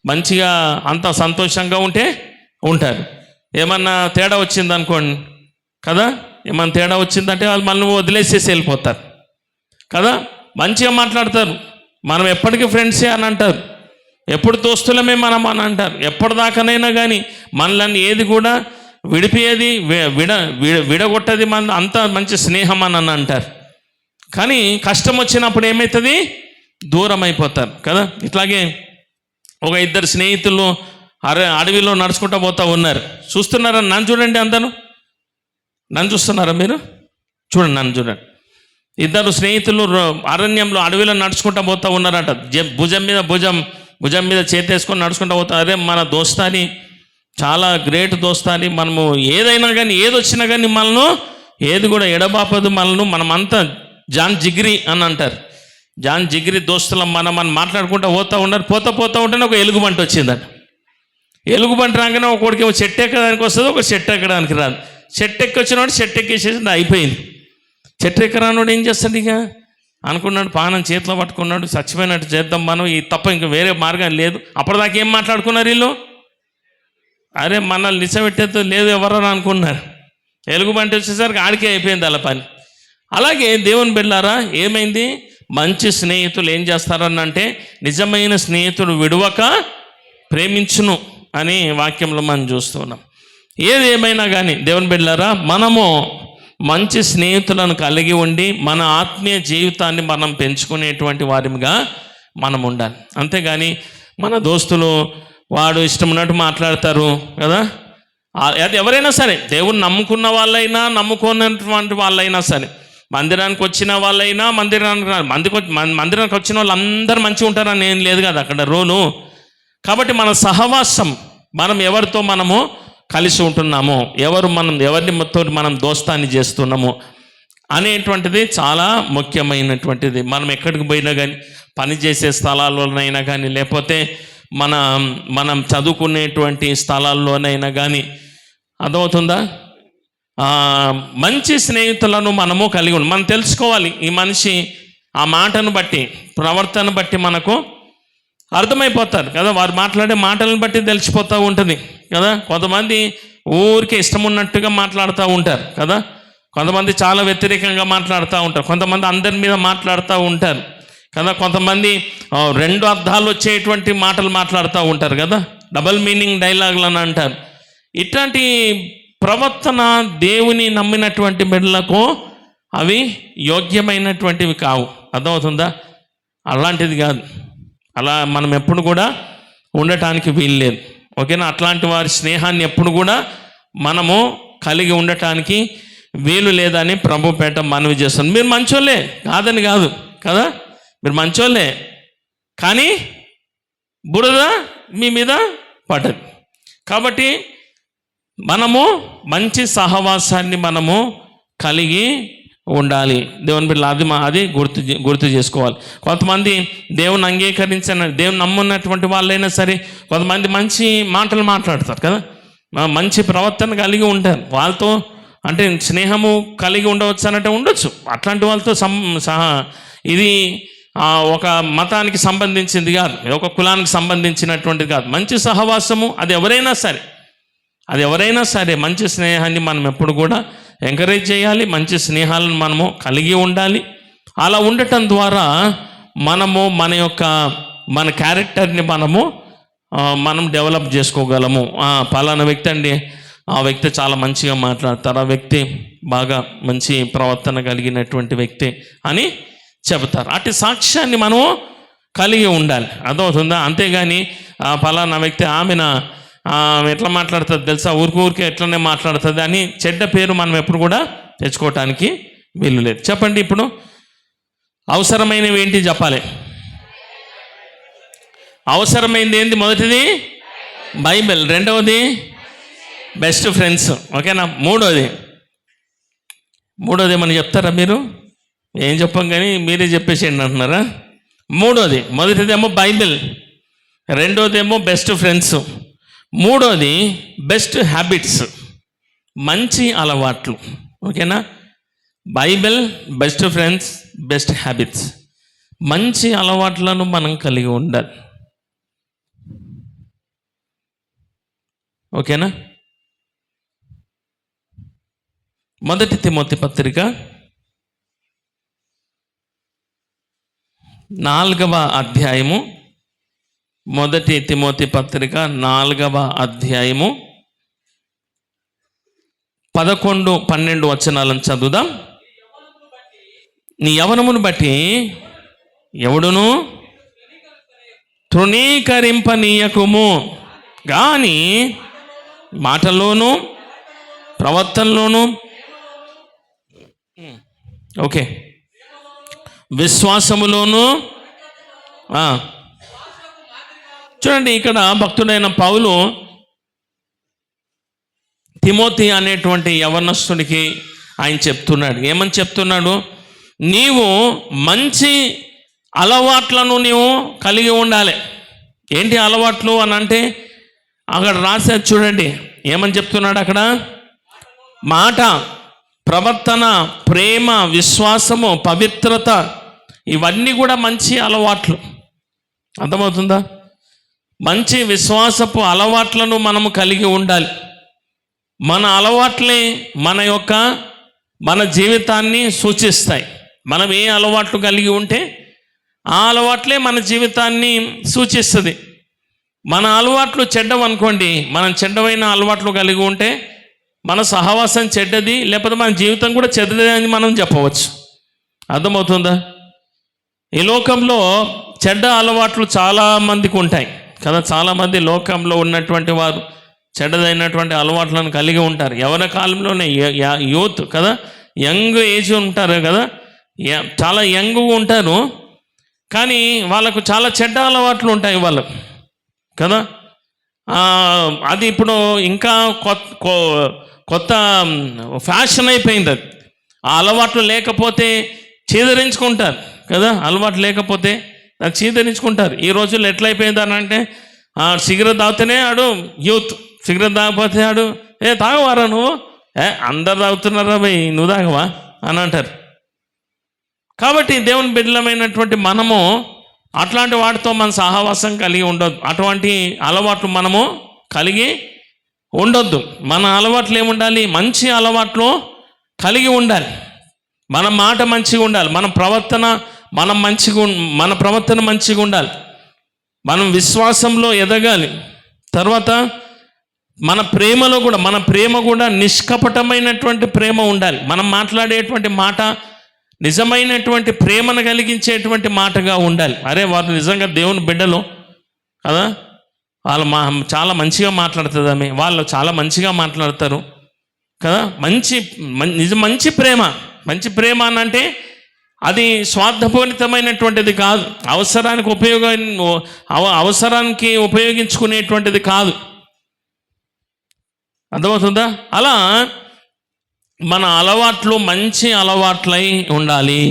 మంచిగా అంత సంతోషంగా ఉంటే ఉంటారు. ఏమన్నా తేడా వచ్చిందనుకోండి కదా, ఏమన్నా తేడా వచ్చిందంటే వాళ్ళు మనల్ని వదిలేసేసి వెళ్ళిపోతారు కదా. మంచిగా మాట్లాడతారు, మనం ఎప్పటికీ ఫ్రెండ్సే అని అంటారు, ఎప్పుడు దోస్తులమే మనం అని అంటారు. ఎప్పటిదాకానైనా కానీ మనల్ని ఏది కూడా విడిపోయేది విడగొట్టది మన అంత మంచి స్నేహం అని అంటారు. కానీ కష్టం వచ్చినప్పుడు ఏమవుతుంది? దూరం అయిపోతారు కదా. ఇట్లాగే ఒక ఇద్దరు స్నేహితులు అడవిలో నడుచుకుంటూ పోతూ ఉన్నారు. చూస్తున్నారా? నన్ను చూడండి, అందరూ నన్ను చూస్తున్నారా మీరు? చూడండి, నన్ను చూడండి. ఇద్దరు స్నేహితులు అరణ్యంలో అడవిలో నడుచుకుంటూ పోతూ ఉన్నారట. భుజం మీద చేతేసుకొని నడుచుకుంటూ పోతా. అదే మన దోస్తాని, చాలా గ్రేట్ దోస్తాని. మనము ఏదైనా కానీ, ఏది వచ్చినా కానీ మనను ఏది కూడా ఎడబాపదు మనను. మనమంతా జాన్ జిగిరి అని అంటారు. జాన్ జిగిరి దోస్తులం మనం మాట్లాడుకుంటూ పోతూ ఉన్నారు. పోతూ ఉంటేనే ఒక ఎలుగుబంటి వచ్చిందట. ఎలుగుబంటి రాగానే ఒకడికి చెట్టు ఎక్కడానికి వస్తుంది, ఒక చెట్టు ఎక్కడానికి రాదు. చెట్టు ఎక్కి వచ్చినవాడు చెట్టు ఎక్కేసేసి అయిపోయింది. చెట్టు ఎక్కరానోడు ఏం చేస్తాడు? ఇక అనుకున్నాడు, పానం చేతిలో పట్టుకున్నాడు, చచ్చిపోయినట్టు చేద్దాం మనం, ఈ తప్ప ఇంకా వేరే మార్గం లేదు. అప్పటిదాకా ఏం మాట్లాడుకున్నారు వీళ్ళు? అరే మనల్ని నిచ్చబెట్టేది లేదు ఎవరో అనుకున్నారు. ఎలుగుబంటి వచ్చేసరికి ఆడికే అయిపోయింది అలా పని. అలాగే దేవుని బిడ్డలారా, ఏమైంది? మంచి స్నేహితులు ఏం చేస్తారని అంటే, నిజమైన స్నేహితుడు విడువక ప్రేమించును అని వాక్యంలో మనం చూస్తున్నాం. ఏది ఏమైనా కానీ దేవుని బిడ్డలారా, మనము మంచి స్నేహితులను కలిగి ఉండి మన ఆత్మీయ జీవితాన్ని మనం పెంచుకునేటువంటి వారిగా మనం ఉండాలి. అంతేగాని మన దోస్తులు వాడు ఇష్టం ఉన్నట్టు మాట్లాడతారు కదా. అది ఎవరైనా సరే, దేవుని నమ్ముకున్న వాళ్ళైనా నమ్ముకున్నటువంటి వాళ్ళైనా సరే, మందిరానికి వచ్చిన వాళ్ళైనా మందిరానికి వచ్చిన వాళ్ళు అందరూ మంచిగా ఉంటారని ఏం లేదు కదా అక్కడ రోలు. కాబట్టి మన సహవాసం, మనం ఎవరితో మనము కలిసి ఉంటున్నామో, ఎవరితో మనం దోస్తాన్ని చేస్తున్నామో అనేటువంటిది చాలా ముఖ్యమైనటువంటిది. మనం ఎక్కడికి పోయినా కానీ, పనిచేసే స్థలాల్లోనైనా కానీ, లేకపోతే మనం చదువుకునేటువంటి స్థలాల్లోనైనా కానీ, అర్థమవుతుందా? మంచి స్నేహితులను మనము కలిగి మనం తెలుసుకోవాలి. ఈ మనిషి ఆ మాటను బట్టి, ప్రవర్తన బట్టి మనకు అర్థమైపోతారు కదా. వారు మాట్లాడే మాటలను బట్టి తెలిసిపోతూ ఉంటుంది కదా. కొంతమంది ఊరికే ఇష్టం ఉన్నట్టుగా మాట్లాడుతూ ఉంటారు కదా. కొంతమంది చాలా వ్యతిరేకంగా మాట్లాడుతూ ఉంటారు. కొంతమంది అందరి మీద మాట్లాడుతూ ఉంటారు కదా. కొంతమంది రెండు అర్థాలు వచ్చేటువంటి మాటలు మాట్లాడుతూ ఉంటారు కదా. డబల్ మీనింగ్ డైలాగులు అని అంటారు. ఇట్లాంటి ప్రవర్తన దేవుని నమ్మినటువంటి బిడ్డలకు అవి యోగ్యమైనటువంటివి కావు. అర్థమవుతుందా? అలాంటిది కాదు. అలా మనం ఎప్పుడు కూడా ఉండటానికి వీలు లేదు. ఓకేనా? అట్లాంటి వారి స్నేహాన్ని ఎప్పుడు కూడా మనము కలిగి ఉండటానికి వీలు లేదని ప్రభుపేట మనవి చేస్తాను. మీరు మంచోళ్ళే కాదని కాదు కదా, మీరు మంచోళ్ళే, కానీ బురద మీ మీద పడదు. కాబట్టి మనము మంచి సహవాసాన్ని మనము కలిగి ఉండాలి. దేవుని బిడ్డలు అది గుర్తు చేసుకోవాలి. కొంతమంది దేవుని అంగీకరించిన, దేవుని నమ్మున్నటువంటి వాళ్ళైనా సరే, కొంతమంది మంచి మాటలు మాట్లాడతారు కదా, మంచి ప్రవర్తన కలిగి ఉంటారు. వాళ్ళతో అంటే స్నేహము కలిగి ఉండవచ్చు అన్నట్టు ఉండొచ్చు. అట్లాంటి వాళ్ళతో ఇది ఒక మతానికి సంబంధించింది కాదు, ఒక కులానికి సంబంధించినటువంటిది కాదు. మంచి సహవాసము అది ఎవరైనా సరే మంచి స్నేహాన్ని మనం ఎప్పుడు కూడా ఎంకరేజ్ చేయాలి. మంచి స్నేహాలను మనము కలిగి ఉండాలి. అలా ఉండటం ద్వారా మనము మన క్యారెక్టర్ని మనం డెవలప్ చేసుకోగలము. పలానా వ్యక్తి అండి, ఆ వ్యక్తి చాలా మంచిగా మాట్లాడతారు, ఆ వ్యక్తి బాగా మంచి ప్రవర్తన కలిగినటువంటి వ్యక్తి అని చెబుతారు. అటు సాక్ష్యాన్ని మనము కలిగి ఉండాలి. అర్థమవుతుందా? అంతేగాని పలానా వ్యక్తి ఆమె ఎట్లా మాట్లాడుతుంది తెలుసా, ఊరికే ఎట్లనే మాట్లాడుతుంది అని చెడ్డ పేరు మనం ఎప్పుడు కూడా తెచ్చుకోవటానికి వీలు లేదు. చెప్పండి, ఇప్పుడు అవసరమైనవి ఏంటి చెప్పాలి? అవసరమైంది ఏంటి? మొదటిది బైబిల్, రెండవది బెస్ట్ ఫ్రెండ్స్, ఓకేనా? మూడోది ఏమని చెప్తారా మీరు? ఏం చెప్పం కానీ మీరే చెప్పేసేయండి అంటున్నారా? మూడోది, మొదటిదేమో బైబిల్, రెండోదేమో బెస్ట్ ఫ్రెండ్స్, మూడోది బెస్ట్ హ్యాబిట్స్, మంచి అలవాట్లు. ఓకేనా? Bible, best friends, best habits, మంచి అలవాట్లను మనం కలిగి ఉండాలి. ఓకేనా? మొదటి తిమోతి పత్రిక 4వ అధ్యాయము, మొదటి తిమోతి పత్రిక 4వ అధ్యాయము 11-12 వచనాలను చదువుదాం. నీ యవనమును బట్టి ఎవడును తృణీకరింపనీయకుము, కానీ మాటల్లోనూ ప్రవర్తనలోనూ ఓకే విశ్వాసములోను. చూడండి, ఇక్కడ భక్తుడైన పౌలు తిమోతి అనేటువంటి యవనస్తుడికి ఆయన చెప్తున్నాడు. ఏమని చెప్తున్నాడు? నీవు మంచి అలవాట్లను నీవు కలిగి ఉండాలి. ఏంటి అలవాట్లు అని అంటే అక్కడ రాశారు చూడండి, ఏమని చెప్తున్నాడు అక్కడ? మాట, ప్రవర్తన, ప్రేమ, విశ్వాసము, పవిత్రత, ఇవన్నీ కూడా మంచి అలవాట్లు. అర్థమవుతుందా? మంచి విశ్వాసపు అలవాట్లను మనము కలిగి ఉండాలి. మన అలవాట్లే మన జీవితాన్ని సూచిస్తాయి. మనం ఏ అలవాట్లు కలిగి ఉంటే ఆ అలవాట్లే మన జీవితాన్ని సూచిస్తుంది. మన అలవాట్లు చెడ్డవనుకోండి, మనం చెడ్డమైన అలవాట్లు కలిగి ఉంటే మన సహవాసం చెడ్డది, లేకపోతే మన జీవితం కూడా చెడ్డది అని మనం చెప్పవచ్చు. అర్థమవుతుందా? ఈ లోకంలో చెడ్డ అలవాట్లు చాలామందికి ఉంటాయి కదా. చాలామంది లోకంలో ఉన్నటువంటి వారు చెడ్డదైనటువంటి అలవాట్లను కలిగి ఉంటారు. ఎవరి కాలంలోనే యూత్ కదా, యంగ్ ఏజ్ ఉంటారు కదా, చాలా యంగ్ ఉంటారు, కానీ వాళ్ళకు చాలా చెడ్డ అలవాట్లు ఉంటాయి వాళ్ళకు కదా. అది ఇప్పుడు ఇంకా కొత్త ఫ్యాషన్ అయిపోయింది అది. ఆ అలవాట్లు లేకపోతే చీదరించుకుంటారు కదా. అలవాటు లేకపోతే దాన్ని చీదరించుకుంటారు. ఈ రోజుల్లో ఎట్లయిపోయింది అని అంటే సిగరెట్ తాగితేనే ఆడు యూత్, సిగరెట్ తాగకపోతే ఆడు తాగవారా నువ్వు, అందరు తాగుతున్నారా భయ్ నువ్వు తాగవా అని అంటారు. కాబట్టి దేవుని బిడ్డలమైనటువంటి మనము అట్లాంటి వాటితో మన సహవాసం కలిగి ఉండొద్దు. అటువంటి అలవాట్లు మనము కలిగి ఉండొద్దు. మన అలవాట్లు ఏముండాలి? మంచి అలవాట్లు కలిగి ఉండాలి. మన మాట మంచిగా ఉండాలి, మన ప్రవర్తన మంచిగా ఉండాలి, మనం విశ్వాసంలో ఎదగాలి. తర్వాత మన ప్రేమ కూడా నిష్కపటమైనటువంటి ప్రేమ ఉండాలి. మనం మాట్లాడేటువంటి మాట నిజమైనటువంటి ప్రేమను కలిగించేటువంటి మాటగా ఉండాలి. అరే వారు నిజంగా దేవుని బిడ్డలు కదా, వాళ్ళు చాలా మంచిగా మాట్లాడుతుంది ఆమె, వాళ్ళు చాలా మంచిగా మాట్లాడతారు కదా. మంచి ప్రేమ అని అంటే అది స్వార్థపూరితమైనటువంటిది కాదు, అవసరానికి ఉపయోగించుకునేటువంటిది కాదు. అర్థమవుతుందా? అలా మన అలవాట్లు మంచి అలవాట్లై ఉండాలి.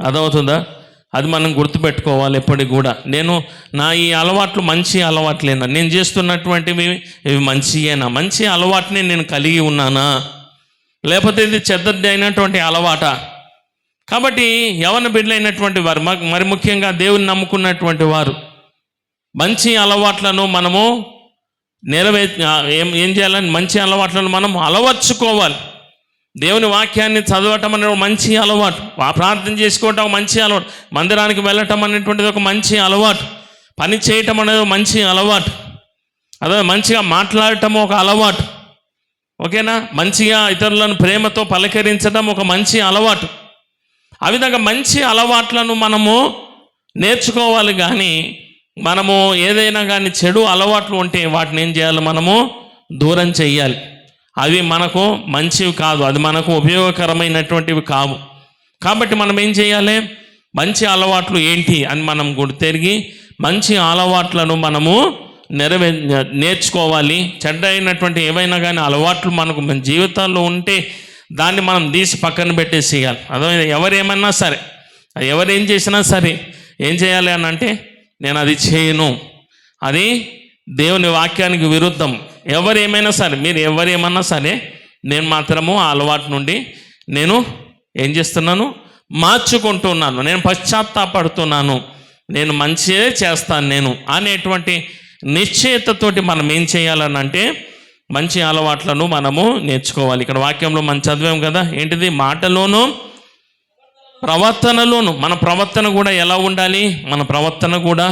అర్థమవుతుందా? అది మనం గుర్తుపెట్టుకోవాలి ఎప్పటికి కూడా. ఈ అలవాట్లు మంచి అలవాట్లేనా, నేను చేస్తున్నటువంటివి ఇవి మంచియేనా, మంచి అలవాటుని నేను కలిగి ఉన్నానా, లేకపోతే ఇది చెడ్డది అయినటువంటి అలవాటా? కాబట్టి యవన బిడ్డలైనటువంటి వారు, మరి ముఖ్యంగా దేవుని నమ్ముకున్నటువంటి వారు మంచి అలవాట్లను మనము ఏం చేయాలని, మంచి అలవాట్లను మనం అలవర్చుకోవాలి. దేవుని వాక్యాన్ని చదవటం అనేది ఒక మంచి అలవాటు, ప్రార్థన చేసుకోవటం ఒక మంచి అలవాటు, మందిరానికి వెళ్ళటం అనేటువంటిది ఒక మంచి అలవాటు, పని చేయటం అనేది ఒక మంచి అలవాటు, అదే మంచిగా మాట్లాడటం ఒక అలవాటు, ఓకేనా, మంచిగా ఇతరులను ప్రేమతో పలకరించడం ఒక మంచి అలవాటు. ఆ విధంగా మంచి అలవాట్లను మనము నేర్చుకోవాలి. కానీ మనము ఏదైనా కానీ చెడు అలవాట్లు ఉంటే వాటిని ఏం చేయాలి? మనము దూరం చెయ్యాలి. అవి మనకు మంచివి కాదు, అది మనకు ఉపయోగకరమైనటువంటివి కావు. కాబట్టి మనం ఏం చేయాలి? మంచి అలవాట్లు ఏంటి అని మనం గుర్తెరిగి మంచి అలవాట్లను మనము నేర్చుకోవాలి. చెడ్డ అయినటువంటి ఏవైనా కానీ అలవాట్లు మనకు మన జీవితాల్లో ఉంటే దాన్ని మనం తీసి పక్కన పెట్టేసేయాలి. అదే ఎవరేమన్నా సరే, ఎవరేం చేసినా సరే ఏం చేయాలి అని అంటే, నేను అది చేయను, అది దేవుని వాక్యానికి విరుద్ధం. ఎవరేమైనా సరే, మీరు ఎవరేమన్నా సరే, నేను మాత్రము ఆ అలవాటు నుండి నేను ఏం చేస్తున్నాను? మార్చుకుంటున్నాను, నేను పశ్చాత్తాపడుతున్నాను, నేను మంచిదే చేస్తాను నేను అనేటువంటి నిశ్చయతతోటి మనం ఏం చేయాలని అంటే మంచి అలవాట్లను మనము నేర్చుకోవాలి. ఇక్కడ వాక్యంలో మనం చదివాం కదా, ఏంటిది? మాటలోను ప్రవర్తనలోను. మన ప్రవర్తన కూడా ఎలా ఉండాలి? మన ప్రవర్తన కూడా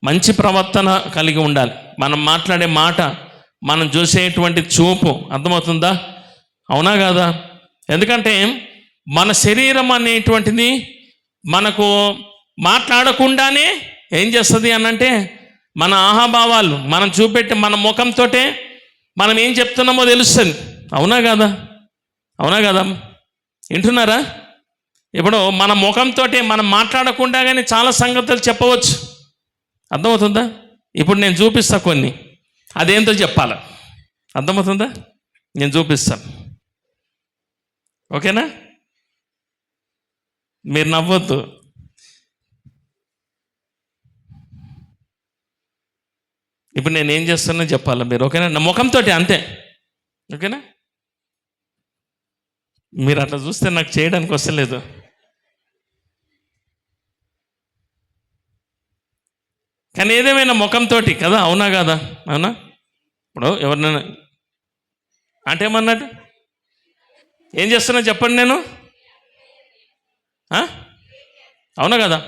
మంచి ప్రవర్తన కలిగి ఉండాలి. మనం మాట్లాడే మాట, మనం చూసేటువంటి చూపు, అర్థమవుతుందా? అవునా కాదా? ఎందుకంటే మన శరీరం అనేటువంటిది మనకు మాట్లాడకుండానే ఏం చేస్తుంది అనంటే మన ఆహాభావాలు మనం చూపెట్టి మన ముఖంతో మనం ఏం చెప్తున్నామో తెలుస్తుంది. అవునా కదా? అవునా కదా? వింటున్నారా? ఇప్పుడు మన ముఖంతో మనం మాట్లాడకుండా కానీ చాలా సంగతులు చెప్పవచ్చు. అర్థమవుతుందా? ఇప్పుడు నేను చూపిస్తా కొన్ని, అదేంతో చెప్పాలి. అర్థమవుతుందా? నేను చూపిస్తాను. ఓకేనా? మీరు నవ్వొద్దు. ఇప్పుడు నేను ఏం చేస్తానో చెప్పాలి మీరు. ఓకేనా? నా ముఖంతో అంతే. ఓకేనా? మీరు అట్లా చూస్తే నాకు చేయడానికి వస్తలేదు. కానీ ఏదేమైనా ముఖంతో కదా. అవునా కదా? అవునా? ఇప్పుడు ఎవరినైనా అంటే ఏమన్నట్టు ఏం చేస్తున్నా చెప్పండి నేను. అవునా కదా?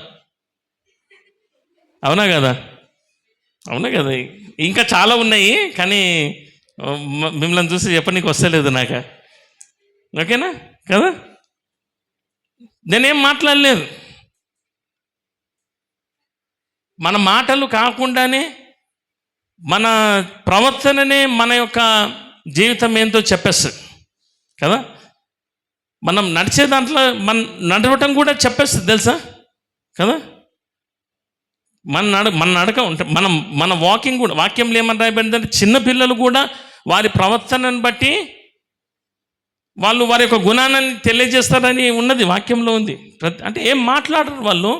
అవునా కదా? అవునా కదా? ఇంకా చాలా ఉన్నాయి కానీ మిమ్మల్ని చూసి చెప్పనీకి వస్తలేదు నాకు. ఓకేనా కదా? నేనేం మాట్లాడలేదు. మన మాటలు కాకుండానే మన ప్రవర్తననే మన యొక్క జీవితం ఏంటో చెప్పేస్తుంది కదా. మనం నడిచే దాంట్లో మన నడవటం కూడా చెప్పేస్తుంది తెలుసా కదా. మన నడక ఉంటే మన వాకింగ్ కూడా, వాక్యంలో ఏమని రాయబడిందంటే చిన్నపిల్లలు కూడా వారి ప్రవర్తనను బట్టి వాళ్ళు వారి యొక్క గుణాన్ని తెలియజేస్తారని ఉన్నది, వాక్యంలో ఉంది. అంటే ఏం మాట్లాడరు వాళ్ళు,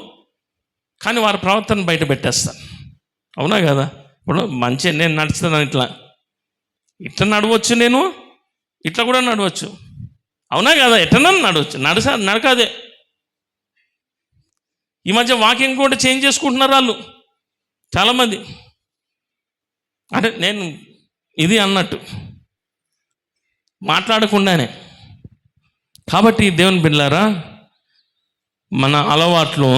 కానీ వారి ప్రవర్తన బయట పెట్టేస్తారు. అవునా కదా? ఇప్పుడు మంచిగా నేను నడుస్తున్నాను, ఇట్లా నడవచ్చు, నేను ఇట్లా కూడా నడవచ్చు. అవునా కదా? ఎట్లా నడవచ్చు, నడకదే. ఈ మధ్య వాకింగ్ కూడా చేంజ్ చేసుకుంటున్నారు వాళ్ళు చాలామంది. అంటే నేను ఇది అన్నట్టు మాట్లాడకుండానే. కాబట్టి దేవుని బిడ్డలారా, మన అలవాట్లు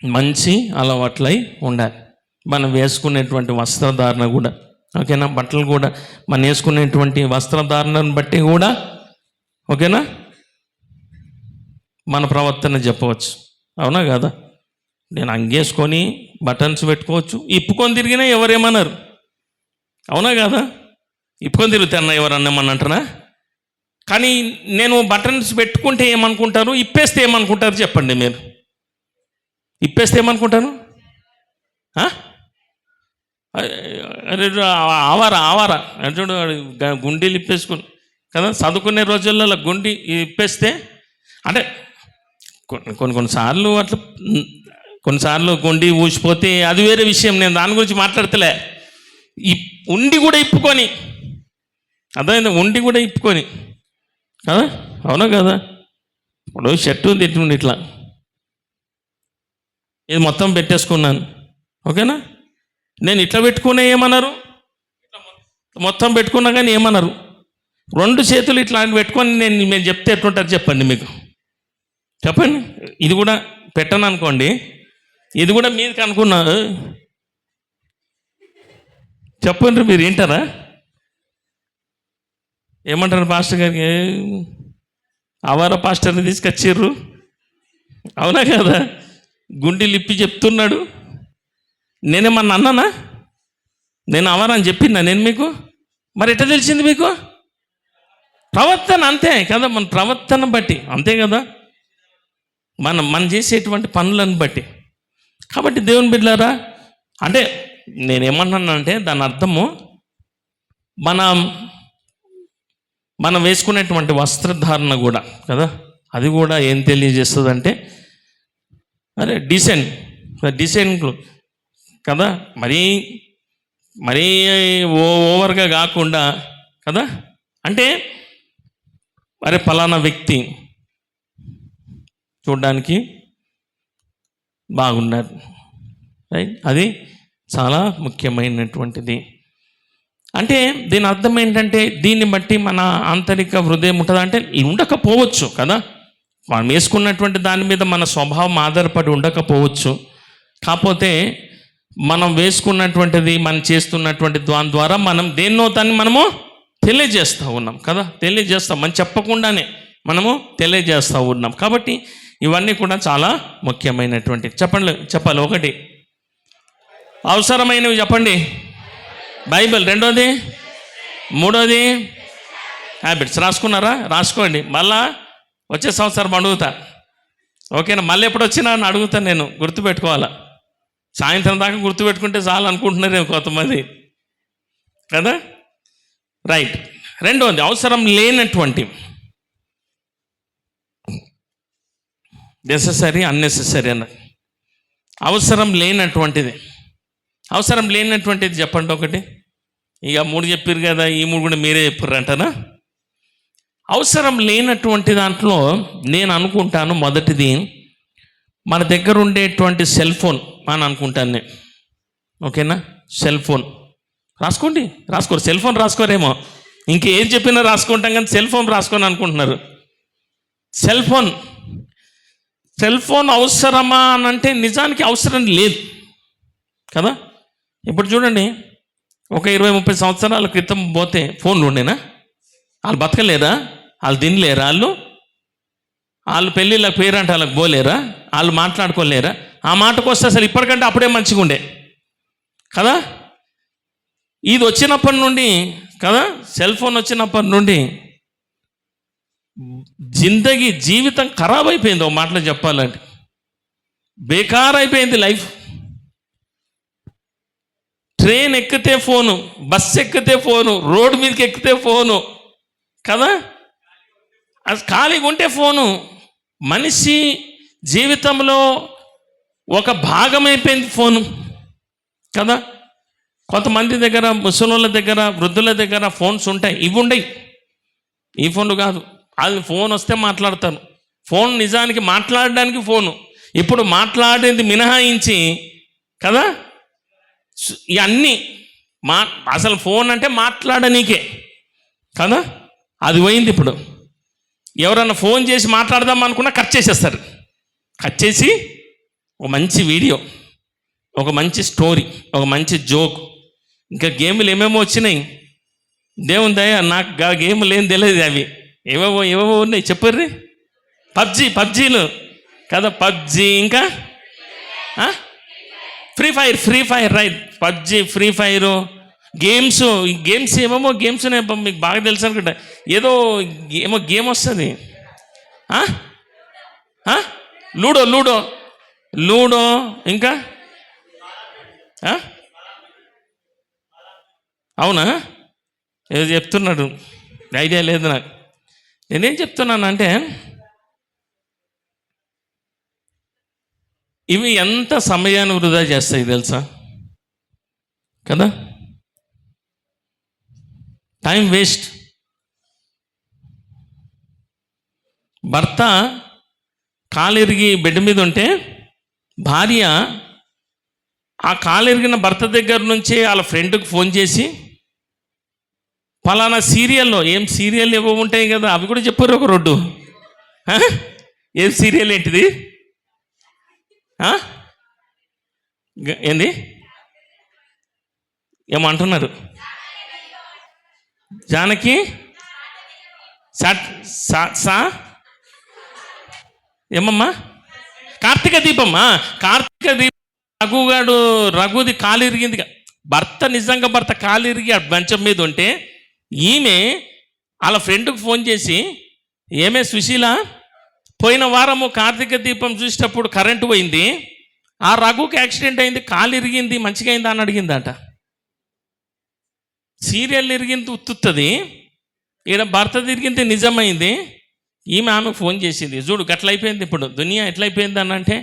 మంచి అలవాట్లై ఉండాలి. మనం వేసుకునేటువంటి వస్త్రధారణ కూడా, ఓకేనా, బట్టలు కూడా మనం వేసుకునేటువంటి వస్త్రధారణను బట్టి కూడా, ఓకేనా, మన ప్రవర్తన చెప్పవచ్చు. అవునా కదా? నేను అంగేసుకొని బటన్స్ పెట్టుకోవచ్చు, ఇప్పుకొని తిరిగినా ఎవరేమన్నారు. అవునా కదా? ఇప్పుకొని తిరుగుతాను ఎవరన్నా అంటారా? కానీ నేను బటన్స్ పెట్టుకుంటే ఏమనుకుంటారు, ఇప్పేస్తే ఏమనుకుంటారు చెప్పండి మీరు. ఇప్పేస్తే ఏమనుకుంటాను? ఆవారా చూడు, గుండీలు ఇప్పేసుకుని కదా. చదువుకునే రోజుల్లో గుండి ఇప్పేస్తే అంటే కొన్నిసార్లు అట్లా, కొన్నిసార్లు గుండి ఊసిపోతే అది వేరే విషయం, నేను దాని గురించి మాట్లాడతలే. ఉండి కూడా ఇప్పుకొని, అర్థమైంది, ఉండి కూడా ఇప్పుకొని కదా. అవునా కదా? ఇప్పుడు షర్టు తిట్టుండి ఇట్లా ఇది మొత్తం పెట్టేసుకున్నాను, ఓకేనా. నేను ఇట్లా పెట్టుకునే ఏమన్నారు, మొత్తం పెట్టుకున్నా కానీ ఏమన్నారు. 2 చేతులు ఇట్లా పెట్టుకొని మేము చెప్తే ఎట్లుంటారు చెప్పండి మీకు. చెప్పండి. ఇది కూడా పెట్టను అనుకోండి, ఇది కూడా మీదకి అనుకున్నా, చెప్పండి మీరు వింటారా? ఏమంటారు పాస్టర్ గారికి, ఆవార పాస్టర్ని తీసుకొచ్చిర్రు. అవునా కదా? గుండె లిప్పి చెప్తున్నాడు. నేనేమన్నా అన్నానా? నేను ఆవారని చెప్పినా నేను మీకు? మరి ఎట్లా తెలిసింది మీకు? ప్రవర్తన అంతే కదా, మన ప్రవర్తన బట్టి అంతే కదా, మనం చేసేటువంటి పనులను బట్టి. కాబట్టి దేవుని బిడ్డలారా, అంటే నేనేమన్నానంటే దాని అర్థము మనం వేసుకునేటువంటి వస్త్రధారణ కూడా కదా, అది కూడా ఏం తెలియజేస్తుంది అంటే డీసెంట్ కదా, మరీ ఓవర్గా కాకుండా కదా. అంటే పలానా వ్యక్తి చూడడానికి బాగున్నారు, రైట్, అది చాలా ముఖ్యమైనటువంటిది. అంటే దీని అర్థం ఏంటంటే దీన్ని బట్టి మన ఆంతరిక హృదయం ఉంటుంది. అంటే ఉండకపోవచ్చు కదా, మనం వేసుకున్నటువంటి దాని మీద మన స్వభావం ఆధారపడి ఉండకపోవచ్చు. కాకపోతే మనం వేసుకున్నటువంటిది, మనం చేస్తున్నటువంటి దాని ద్వారా మనం దేన్నో దాన్ని మనము తెలియజేస్తూ ఉన్నాం కదా, తెలియజేస్తాం, మనం చెప్పకుండానే మనము తెలియజేస్తూ ఉన్నాం. కాబట్టి ఇవన్నీ కూడా చాలా ముఖ్యమైనటువంటి చెప్పాలి. ఒకటి అవసరమైనవి చెప్పండి, బైబిల్. రెండోది, మూడోది హ్యాబిట్స్. రాసుకున్నారా? రాసుకోండి. మళ్ళా వచ్చే సంవత్సరం అడుగుతా, ఓకేనా? మళ్ళీ ఎప్పుడు వచ్చినా అని అడుగుతాను నేను, గుర్తుపెట్టుకోవాలా. సాయంత్రం దాకా గుర్తుపెట్టుకుంటే చాలు అనుకుంటున్నారేమో కొంతమంది కదా. రైట్. రెండోది అవసరం లేనటువంటి, నెససరీ అన్నెసెసరీ అన్న. అవసరం లేనటువంటిది చెప్పండి ఒకటి. ఇక 3 చెప్పారు కదా, ఈ 3 కూడా మీరే చెప్పారు అంటనా. అవసరం లేనటువంటి దాంట్లో నేను అనుకుంటాను మొదటిది మన దగ్గర ఉండేటువంటి సెల్ ఫోన్ అని అనుకుంటాను నేను, ఓకేనా? సెల్ ఫోన్ రాసుకోరు. సెల్ ఫోన్ రాసుకోరేమో, ఇంకేం చెప్పినా రాసుకుంటాం కానీ సెల్ ఫోన్ రాసుకొని అనుకుంటున్నారు. సెల్ ఫోన్ అవసరమా అని అంటే నిజానికి అవసరం లేదు కదా. ఇప్పుడు చూడండి, ఒక 20-30 సంవత్సరాల క్రితం పోతే ఫోన్లు ఉండేనా? వాళ్ళు బతకలేరా? వాళ్ళు తినలేరా? వాళ్ళు పెళ్ళిళ్ళకి పేరంటే వాళ్ళకి పోలేరా? వాళ్ళు మాట్లాడుకోలేరా? ఆ మాటకు వస్తే అసలు ఇప్పటికంటే అప్పుడే మంచిగా ఉండే కదా. ఇది వచ్చినప్పటి నుండి కదా, సెల్ ఫోన్ వచ్చినప్పటి నుండి జీవితం ఖరాబ్ అయిపోయింది. ఒక మాటలో చెప్పాలంటే బేకార్ అయిపోయింది లైఫ్. ట్రైన్ ఎక్కితే ఫోను, బస్సు ఎక్కితే ఫోను, రోడ్డు మీదకి ఎక్కితే ఫోను కదా. అది ఖాళీగా ఉంటే ఫోను. మనిషి జీవితంలో ఒక భాగం అయిపోయింది ఫోను కదా. కొంతమంది దగ్గర, ముసలోళ్ళ దగ్గర, వృద్ధుల దగ్గర ఫోన్స్ ఉంటాయి. ఇవి ఉండయి, ఈ ఫోన్లు కాదు. అది ఫోన్ వస్తే మాట్లాడతాను. ఫోన్ నిజానికి మాట్లాడడానికి ఫోను. ఇప్పుడు మాట్లాడేది మినహాయించి కదా, ఇవన్నీ అసలు ఫోన్ అంటే మాట్లాడనీకే కదా. అది పోయింది. ఇప్పుడు ఎవరన్నా ఫోన్ చేసి మాట్లాడదాం అనుకున్నా కట్ చేసేస్తారు. కట్ చేసి ఒక మంచి వీడియో, ఒక మంచి స్టోరీ, ఒక మంచి జోక్, ఇంకా గేములు ఏమేమో వచ్చినాయి. దేవుని దయ, నాకు గేములు ఏం తెలియదు. అవి ఏవేవో ఉన్నాయి. చెప్పర్రి. పబ్జీలు కదా. పబ్జీ, ఇంకా free fire right. PUBG, free fire, games ఏమేమో గేమ్స్ మీకు బాగా తెలుసు అనుకుంటా. ఏమో గేమ్ వస్తుంది, లూడో, ఇంకా అవునా? ఏదో చెప్తున్నాడు, ఐడియా లేదు నాకు. నేనేం చెప్తున్నానంటే, ఇవి ఎంత సమయాన్ని వృధా చేస్తాయి తెలుసా కదా. Time waste. భర్త కాలిరిగి బెడ్ మీద ఉంటే భార్య ఆ కాలిరిగిన భర్త దగ్గర నుంచి వాళ్ళ ఫ్రెండ్కి ఫోన్ చేసి, పలానా సీరియల్లో, ఏం సీరియల్ ఏవో ఉంటాయి కదా, అవి కూడా చెప్పారు. ఒక రోడ్డు ఏం సీరియల్ ఏంటిది? ఏంది ఏమో అంటున్నారు? జానకి ఏమమ్మా? కార్తీక దీపం. రఘుది కాలు ఇరిగింది. నిజంగా భర్త కాలు ఇరిగి మంచం మీద ఉంటే ఈమె వాళ్ళ ఫ్రెండ్కి ఫోన్ చేసి, ఏమే సుశీల, పోయిన వారము కార్తీక దీపం చూసేటప్పుడు కరెంటు పోయింది, ఆ రఘుకి యాక్సిడెంట్ అయింది, కాలు ఇరిగింది, మంచిగా అయిందా అని అడిగిందట. సీరియల్ ఇరిగింది ఉత్తుతుంది, ఈయన భర్త తిరిగింది నిజమైంది. ఆమెకు ఫోన్ చేసింది. చూడు గట్లయిపోయింది ఇప్పుడు దునియా, ఎట్లయిపోయింది అని అంటే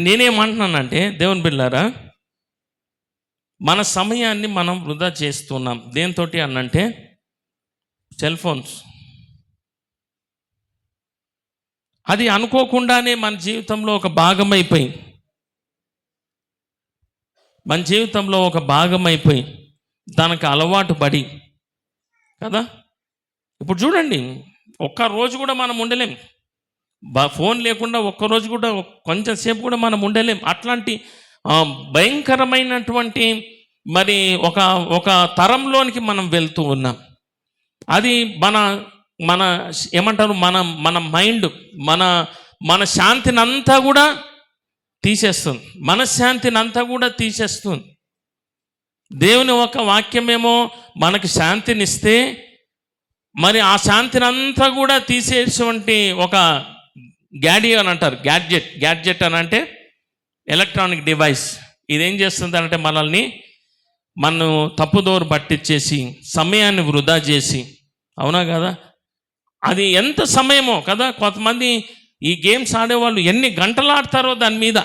నేనేమంటున్నానంటే, దేవుని బిడ్డలారా, మన సమయాన్ని మనం వృధా చేస్తున్నాం. దేనితోటి అనంటే సెల్ ఫోన్స్. అది అనుకోకుండానే మన జీవితంలో ఒక భాగమైపోయి దానికి అలవాటు పడి కదా. ఇప్పుడు చూడండి, ఒక్కరోజు కూడా మనం ఉండలేం. ఫోన్ లేకుండా ఒక్కరోజు కూడా, కొంచెం సేపు కూడా మనం ఉండలేం. అట్లాంటి భయంకరమైనటువంటి మరి ఒక తరంలోనికి మనం వెళ్తూ ఉన్నాం. అది మన మన ఏమంటారు మన మన మైండ్ మన మన శాంతిని అంతా కూడా తీసేస్తుంది, మనశ్శాంతిని అంతా కూడా తీసేస్తుంది. దేవుని ఒక వాక్యమేమో మనకు శాంతినిస్తే, మరి ఆ శాంతిని అంతా కూడా తీసేటువంటి ఒక అని అంటారు, గ్యాడ్జెట్ అని అంటే ఎలక్ట్రానిక్ డివైస్. ఇదేం చేస్తుంది అంటే మనం తప్పుదోరు పట్టించేసి సమయాన్ని వృధా చేసి, అవునా కదా? అది ఎంత సమయమో కదా. కొంతమంది ఈ గేమ్స్ ఆడేవాళ్ళు ఎన్ని గంటలు ఆడతారో దాని మీద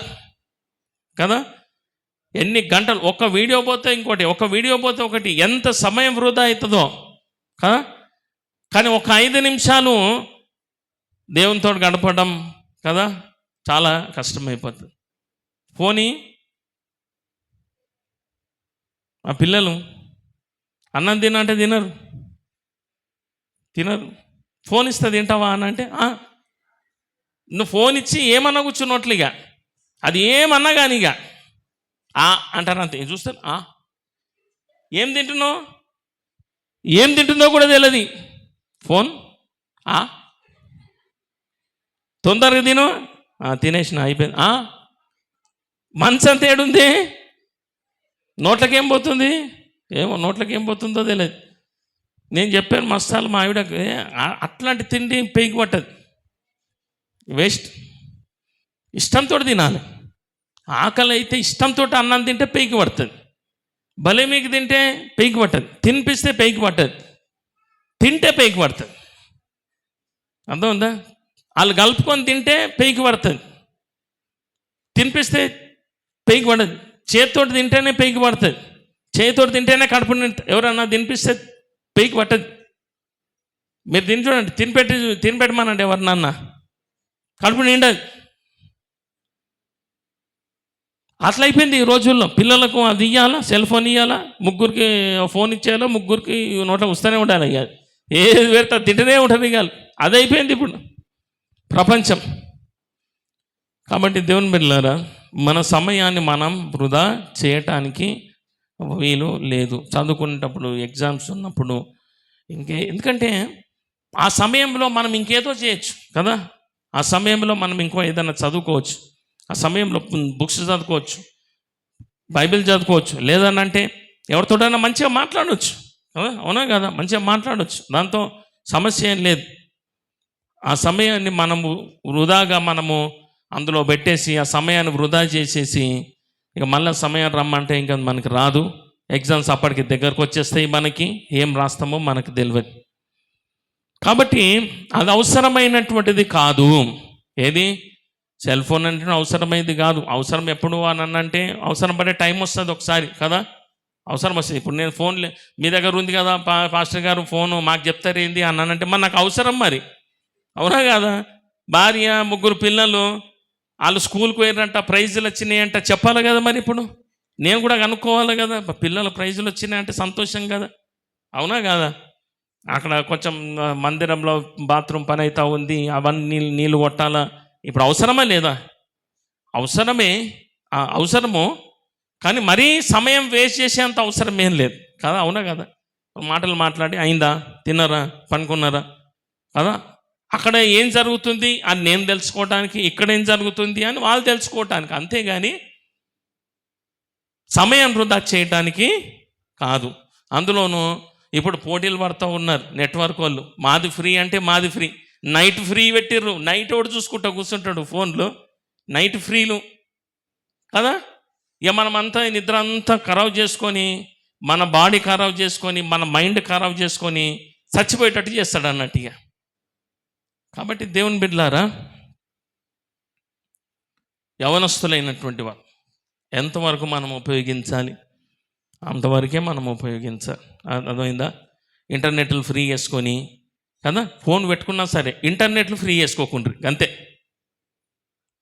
కదా, ఎన్ని గంటలు. ఒక వీడియో పోతే ఇంకోటి, ఒక వీడియో పోతే ఒకటి, ఎంత సమయం వృధా అవుతుందో కదా. కానీ ఒక 5 నిమిషాలు దేవునితో గడపడం కదా చాలా కష్టమైపోతుంది. పోనీ ఆ పిల్లలు అన్నం తినంటే తినరు. ఫోన్ ఇస్తే తింటావా అని అంటే నువ్వు ఫోన్ ఇచ్చి ఏమన్నా కూర్చున్నట్లుగా, అది ఏమన్నా కానీ ఇక అంటారు అంతే. చూస్తారు ఏం తింటుందో కూడా తెలియదు. ఫోన్ తొందరగా తినేసిన అయిపోయింది. మనసు అంత ఏడుంది, నోట్లకేం పోతుంది, నోట్లకేం పోతుందో తెలియదు. నేను చెప్పాను మస్తాలు మా ఆవిడకి, అట్లాంటి తిండి పేకి పట్టదు, వేస్ట్. ఇష్టంతో తినాలి. ఆకలి అయితే ఇష్టంతో అన్నం తింటే పేకి పడుతుంది. భలే మీకు తింటే పేకి పట్టదు, తినిపిస్తే పేకి పట్టదు, తింటే పేకి పడుతుంది. అర్థమైందా? వాళ్ళు కలుపుకొని తింటే పేకి పడుతుంది, తినిపిస్తే పేకి పడదు. చేతితోటి తింటేనే పేకి పడుతుంది, చేతితోటి తింటేనే కడుపు ఎవరన్నా తినిపిస్తే పేకి పట్టదు. మీరు తిని చూడండి, తినిపెట్టమనండి ఎవరినన్నా, కడుపు నిండదు. అట్లా అయిపోయింది ఈ రోజుల్లో. పిల్లలకు అది ఇవ్వాలా, సెల్ ఫోన్ ఇవ్వాలా, ముగ్గురికి ఫోన్ ఇచ్చేయాలో, ముగ్గురికి నోట్లో వస్తూనే ఉండాలి. ఇక ఏది పెడతా తింటూనే ఉంటుంది. ఇక అది అయిపోయింది ఇప్పుడు ప్రపంచం. కాబట్టి దేవుని బిడ్డలారా, మన సమయాన్ని మనం వృధా చేయటానికి వీలు లేదు. చదువుకునేటప్పుడు, ఎగ్జామ్స్ ఉన్నప్పుడు, ఎందుకంటే ఆ సమయంలో మనం ఇంకేదో చేయొచ్చు కదా. ఆ సమయంలో మనం ఇంకో ఏదైనా చదువుకోవచ్చు, ఆ సమయంలో బుక్స్ చదువుకోవచ్చు, బైబిల్ చదువుకోవచ్చు, లేదనంటే ఎవరితోటైనా మంచిగా మాట్లాడవచ్చు కదా. అవునా కదా? మంచిగా మాట్లాడవచ్చు, దాంతో సమస్య ఏం లేదు. ఆ సమయాన్ని వృధాగా అందులో పెట్టేసి ఆ సమయాన్ని వృధా చేసేసి ఇక మళ్ళీ సమయం రమ్మంటే ఇంకా మనకి రాదు. ఎగ్జామ్స్ అప్పటికి దగ్గరకు వచ్చేస్తాయి, మనకి ఏం రాస్తామో మనకు తెలియదు. కాబట్టి అది అవసరమైనటువంటిది కాదు. ఏది సెల్ ఫోన్ అంటే అవసరమైనది కాదు. అవసరం ఎప్పుడు అని అంటే అవసరం పడే టైం వస్తుంది ఒకసారి కదా, అవసరం వస్తుంది. ఇప్పుడు నేను ఫోన్ మీ దగ్గర ఉంది కదా పాస్టర్ గారు, ఫోను మాకు చెప్తారు ఏంది అన్నానంటే మరి నాకు అవసరం, మరి అవునా కదా? భార్య, 3 పిల్లలు, వాళ్ళు స్కూల్కి పోయినారంట, ప్రైజులు వచ్చినాయంట, చెప్పాలి కదా. మరి ఇప్పుడు నేను కూడా కనుక్కోవాలి కదా, పిల్లల ప్రైజులు వచ్చినాయంటే సంతోషం కదా, అవునా కదా? అక్కడ కొంచెం మందిరంలో బాత్రూమ్ పని అవుతా ఉంది, అవన్నీ నీళ్ళు కొట్టాలా. ఇప్పుడు అవసరమా లేదా? అవసరమే, అవసరము. కానీ మరీ సమయం వేస్ట్ చేసేంత అవసరం ఏం లేదు కదా, అవునా కదా? మాటలు మాట్లాడి అయిందా, తిన్నారా, పనుకున్నారా కదా. అక్కడ ఏం జరుగుతుంది అని నేను తెలుసుకోవటానికి, ఇక్కడ ఏం జరుగుతుంది అని వాళ్ళు తెలుసుకోవటానికి, అంతేగాని సమయం వృధా చేయటానికి కాదు. అందులోనూ ఇప్పుడు పోటీలు పడుతూ ఉన్నారు నెట్వర్క్ వాళ్ళు. మాది ఫ్రీ అంటే మాది ఫ్రీ, నైట్ ఫ్రీ పెట్టిర్రు. నైట్ ఒకటి చూసుకుంటూ కూర్చుంటాడు ఫోన్లో, నైట్ ఫ్రీలు కదా. ఇక మనమంతా నిద్ర అంతా ఖరాబ్ చేసుకొని, మన బాడీ ఖరాబ్ చేసుకొని, మన మైండ్ ఖరాబ్ చేసుకొని చచ్చిపోయేటట్టు చేస్తాడు అన్నట్టుగా. కాబట్టి దేవుని బిడ్డలారా, యవనస్తులైనటువంటి వారు ఎంతవరకు మనం ఉపయోగించాలి అంతవరకే మనం ఉపయోగించాలి. అర్థమైందా? ఇంటర్నెట్లు ఫ్రీ చేసుకొని కదా, ఫోన్ పెట్టుకున్నా సరే ఇంటర్నెట్లు ఫ్రీ చేసుకోకుండ్రి అంతే.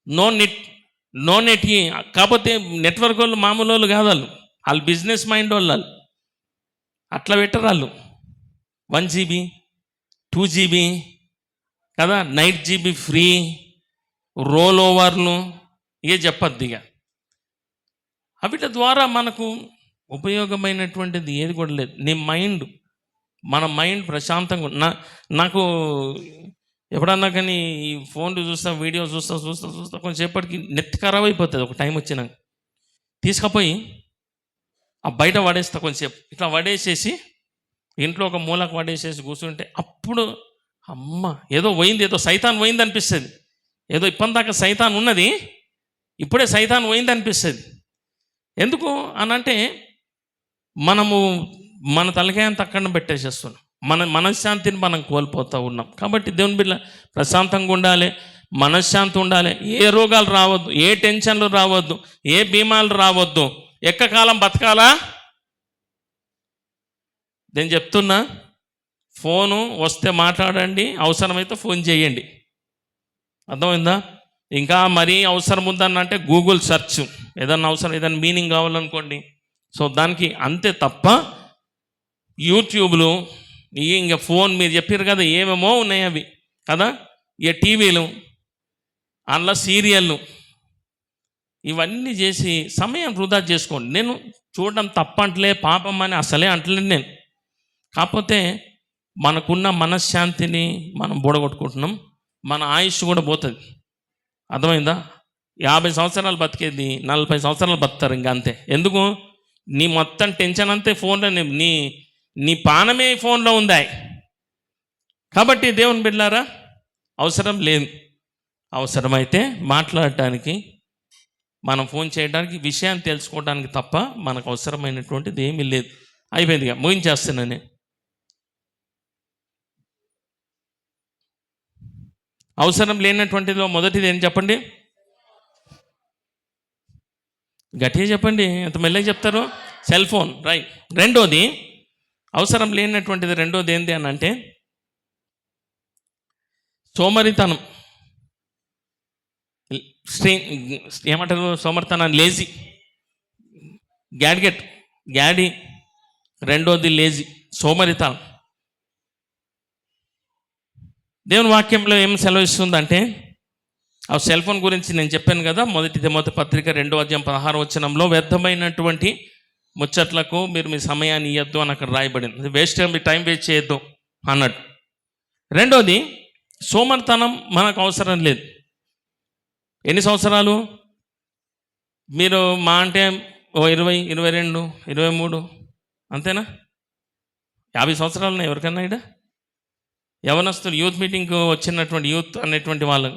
No net. కాకపోతే నెట్వర్క్ వాళ్ళు మామూలు వాళ్ళు కాదు, వాళ్ళు బిజినెస్ మైండ్ వాళ్ళు. అట్లా పెట్టరు వాళ్ళు. 1 GB 2 GB కదా, 9 GB ఫ్రీ, రోల్ ఓవర్లు, ఇక చెప్పద్దు. ఇక వీటి ద్వారా మనకు ఉపయోగమైనటువంటిది ఏది కూడా లేదు. నీ మైండ్ మన మైండ్ ప్రశాంతంగా నాకు ఎప్పుడన్నా కానీ ఈ ఫోన్లు చూస్తా, వీడియో చూస్తా కొంచెంసేపటికి నెత్తి ఖరాబ్ అయిపోతుంది. ఒక టైం వచ్చినాక తీసుకుపోయి ఆ బయట పడేస్తా. కొంచెంసేపు ఇట్లా పడేసేసి ఇంట్లో ఒక మూలకు పడేసేసి కూర్చుంటే అప్పుడు అమ్మ ఏదో పోయింది, ఏదో సైతాన్ పోయింది అనిపిస్తుంది. ఏదో ఇప్పటి దాకా సైతాన్ ఉన్నది, ఇప్పుడే సైతాన్ పోయింది అనిపిస్తుంది. ఎందుకు అనంటే మనము మన తలకాయంత అక్కడ పెట్టేసేస్తున్నాం, మన మనశ్శాంతిని మనం కోల్పోతూ ఉన్నాం. కాబట్టి దేవుని బిడ్డ ప్రశాంతంగా ఉండాలి, మనశ్శాంతి ఉండాలి. ఏ రోగాలు రావద్దు, ఏ టెన్షన్లు రావద్దు, ఏ బీమాలు రావద్దు. ఎక్కకాలం బతకాలా? నేను చెప్తున్నా, ఫోను వస్తే మాట్లాడండి, అవసరమైతే ఫోన్ చేయండి. అర్థమైందా? ఇంకా మరీ అవసరం ఉందన్నంటే గూగుల్ సెర్చ్, ఏదన్నా అవసరం, ఏదైనా మీనింగ్ కావాలనుకోండి, సో దానికి అంతే తప్ప యూట్యూబ్లు ఇంకా ఫోన్ మీరు చెప్పారు కదా ఏమేమో ఉన్నాయి అవి కదా, ఇక టీవీలు, అందులో సీరియళ్ళు, ఇవన్నీ చేసి సమయం వృధా చేసుకోండి. నేను చూడడం తప్పంటలే, పాపం అని అసలే అంటలేను నేను. కాకపోతే మనకున్న మనశ్శాంతిని మనం బూడగొట్టుకుంటున్నాం, మన ఆయుష్ కూడా పోతుంది. అర్థమైందా? 50 సంవత్సరాలు బతికేది 40 సంవత్సరాలు బతుకుతారు ఇంకా అంతే. ఎందుకు? నీ మొత్తం టెన్షన్ అంతే ఫోన్లో, నీ పానమే ఫోన్లో ఉందా. కాబట్టి దేవుని బిడ్డలారా, అవసరం లేదు. అవసరమైతే మాట్లాడటానికి, మనం ఫోన్ చేయడానికి, విషయాన్ని తెలుసుకోవడానికి తప్ప మనకు అవసరమైనటువంటిది ఏమీ లేదు. అయిపోయిందిగా, ముగించేస్తున్నాను. అవసరం లేనటువంటిలో మొదటిది ఏం చెప్పండి? గట్టిగా చెప్పండి, ఎంత మెల్లగా చెప్తారు. Cell phone, right. రెండోది అవసరం లేనటువంటిది, రెండోది ఏంటి అని అంటే సోమరితనం. ఏమంటారు సోమరితనం? లేజీ, గ్యాడీ. రెండోది లేజీ, సోమరితనం. దేవుని వాక్యంలో ఏం సెలవిస్తుందంటే, ఆ సెల్ ఫోన్ గురించి నేను చెప్పాను కదా, 1 తిమోతి పత్రిక 2:16 వ్యర్థమైనటువంటి ముచ్చట్లకు మీరు మీ సమయాన్ని ఇవ్వద్దు అని అక్కడ రాయబడింది. మీ టైం వేస్ట్ చేయొద్దు అన్నట్టు. రెండోది సోమరితనం మనకు అవసరం లేదు. ఎన్ని సంవత్సరాలు మీరు మా అంటే 20, 22, 23 అంతేనా? 50 సంవత్సరాలు ఉన్నాయి ఎవరికన్నా ఇక్కడ? యవనస్తులు యూత్ మీటింగ్కు వచ్చినటువంటి యూత్ అనేటువంటి వాళ్ళు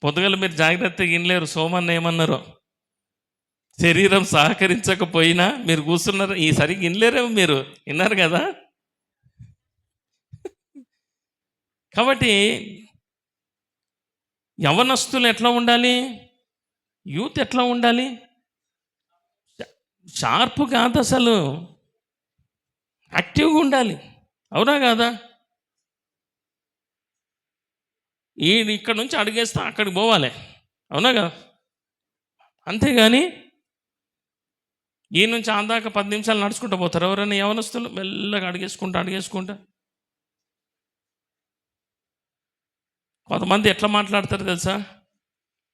పొద్దుగల మీరు జాగ్రత్తగా వినలేరు. సోమన్న ఏమన్నారు? శరీరం సహకరించకపోయినా మీరు కూర్చున్నారు, ఈ సరిగ్గా వినలేరేమో, మీరు విన్నారు కదా. కాబట్టి యవనస్తులు ఎట్లా ఉండాలి? యూత్ ఎట్లా ఉండాలి? షార్ప్ కాదు, అసలు యాక్టివ్గా ఉండాలి. అవునా కాదా? ఇక్కడ నుంచి అడిగేస్తే అక్కడికి పోవాలి. అవునా కదా? అంతేగాని ఈ నుంచి అందాక 10 నిమిషాలు నడుచుకుంటూ పోతారు ఎవరైనా యవనస్తులు. మెల్లగా అడిగేసుకుంటా. కొంతమంది ఎట్లా మాట్లాడతారు తెలుసా?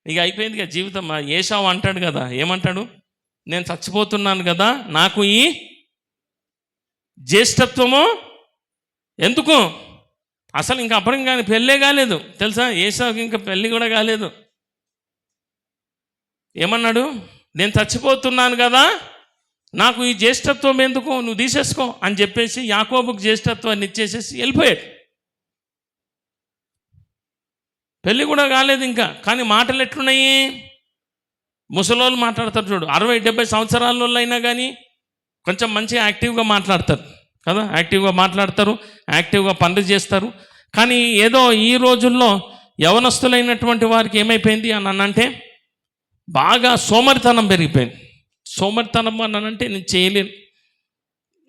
ఇక అయిపోయింది కదా జీవితం. ఏశావు అంటాడు కదా, ఏమంటాడు? నేను చచ్చిపోతున్నాను కదా, నాకు ఈ జ్యేష్ఠత్వము ఎందుకు? అసలు ఇంకా అప్పటికి కానీ పెళ్ళే కాలేదు తెలుసా. ఏశావుకి ఇంకా పెళ్ళి కూడా కాలేదు. ఏమన్నాడు? నేను చచ్చిపోతున్నాను కదా, నాకు ఈ జ్యేష్ఠత్వం ఎందుకు, నువ్వు తీసేసుకో అని చెప్పేసి యాకోబుకు జ్యేష్ఠత్వాన్ని ఇచ్చేసేసి వెళ్ళిపోయాడు. పెళ్ళి కూడా కాలేదు ఇంకా, కానీ మాటలు ఎట్లున్నాయి? ముసలోళ్ళు మాట్లాడతారు చూడు, 60-70 సంవత్సరాల అయినా కానీ కొంచెం మంచిగా యాక్టివ్గా మాట్లాడతారు కదా, యాక్టివ్గా మాట్లాడతారు, యాక్టివ్గా పనులు చేస్తారు. కానీ ఏదో ఈ రోజుల్లో యవనస్తులైనటువంటి వారికి ఏమైపోయింది అని అంటే బాగా సోమరితనం పెరిగిపోయింది. సోమరితనం అని అంటే నేను చేయలేను,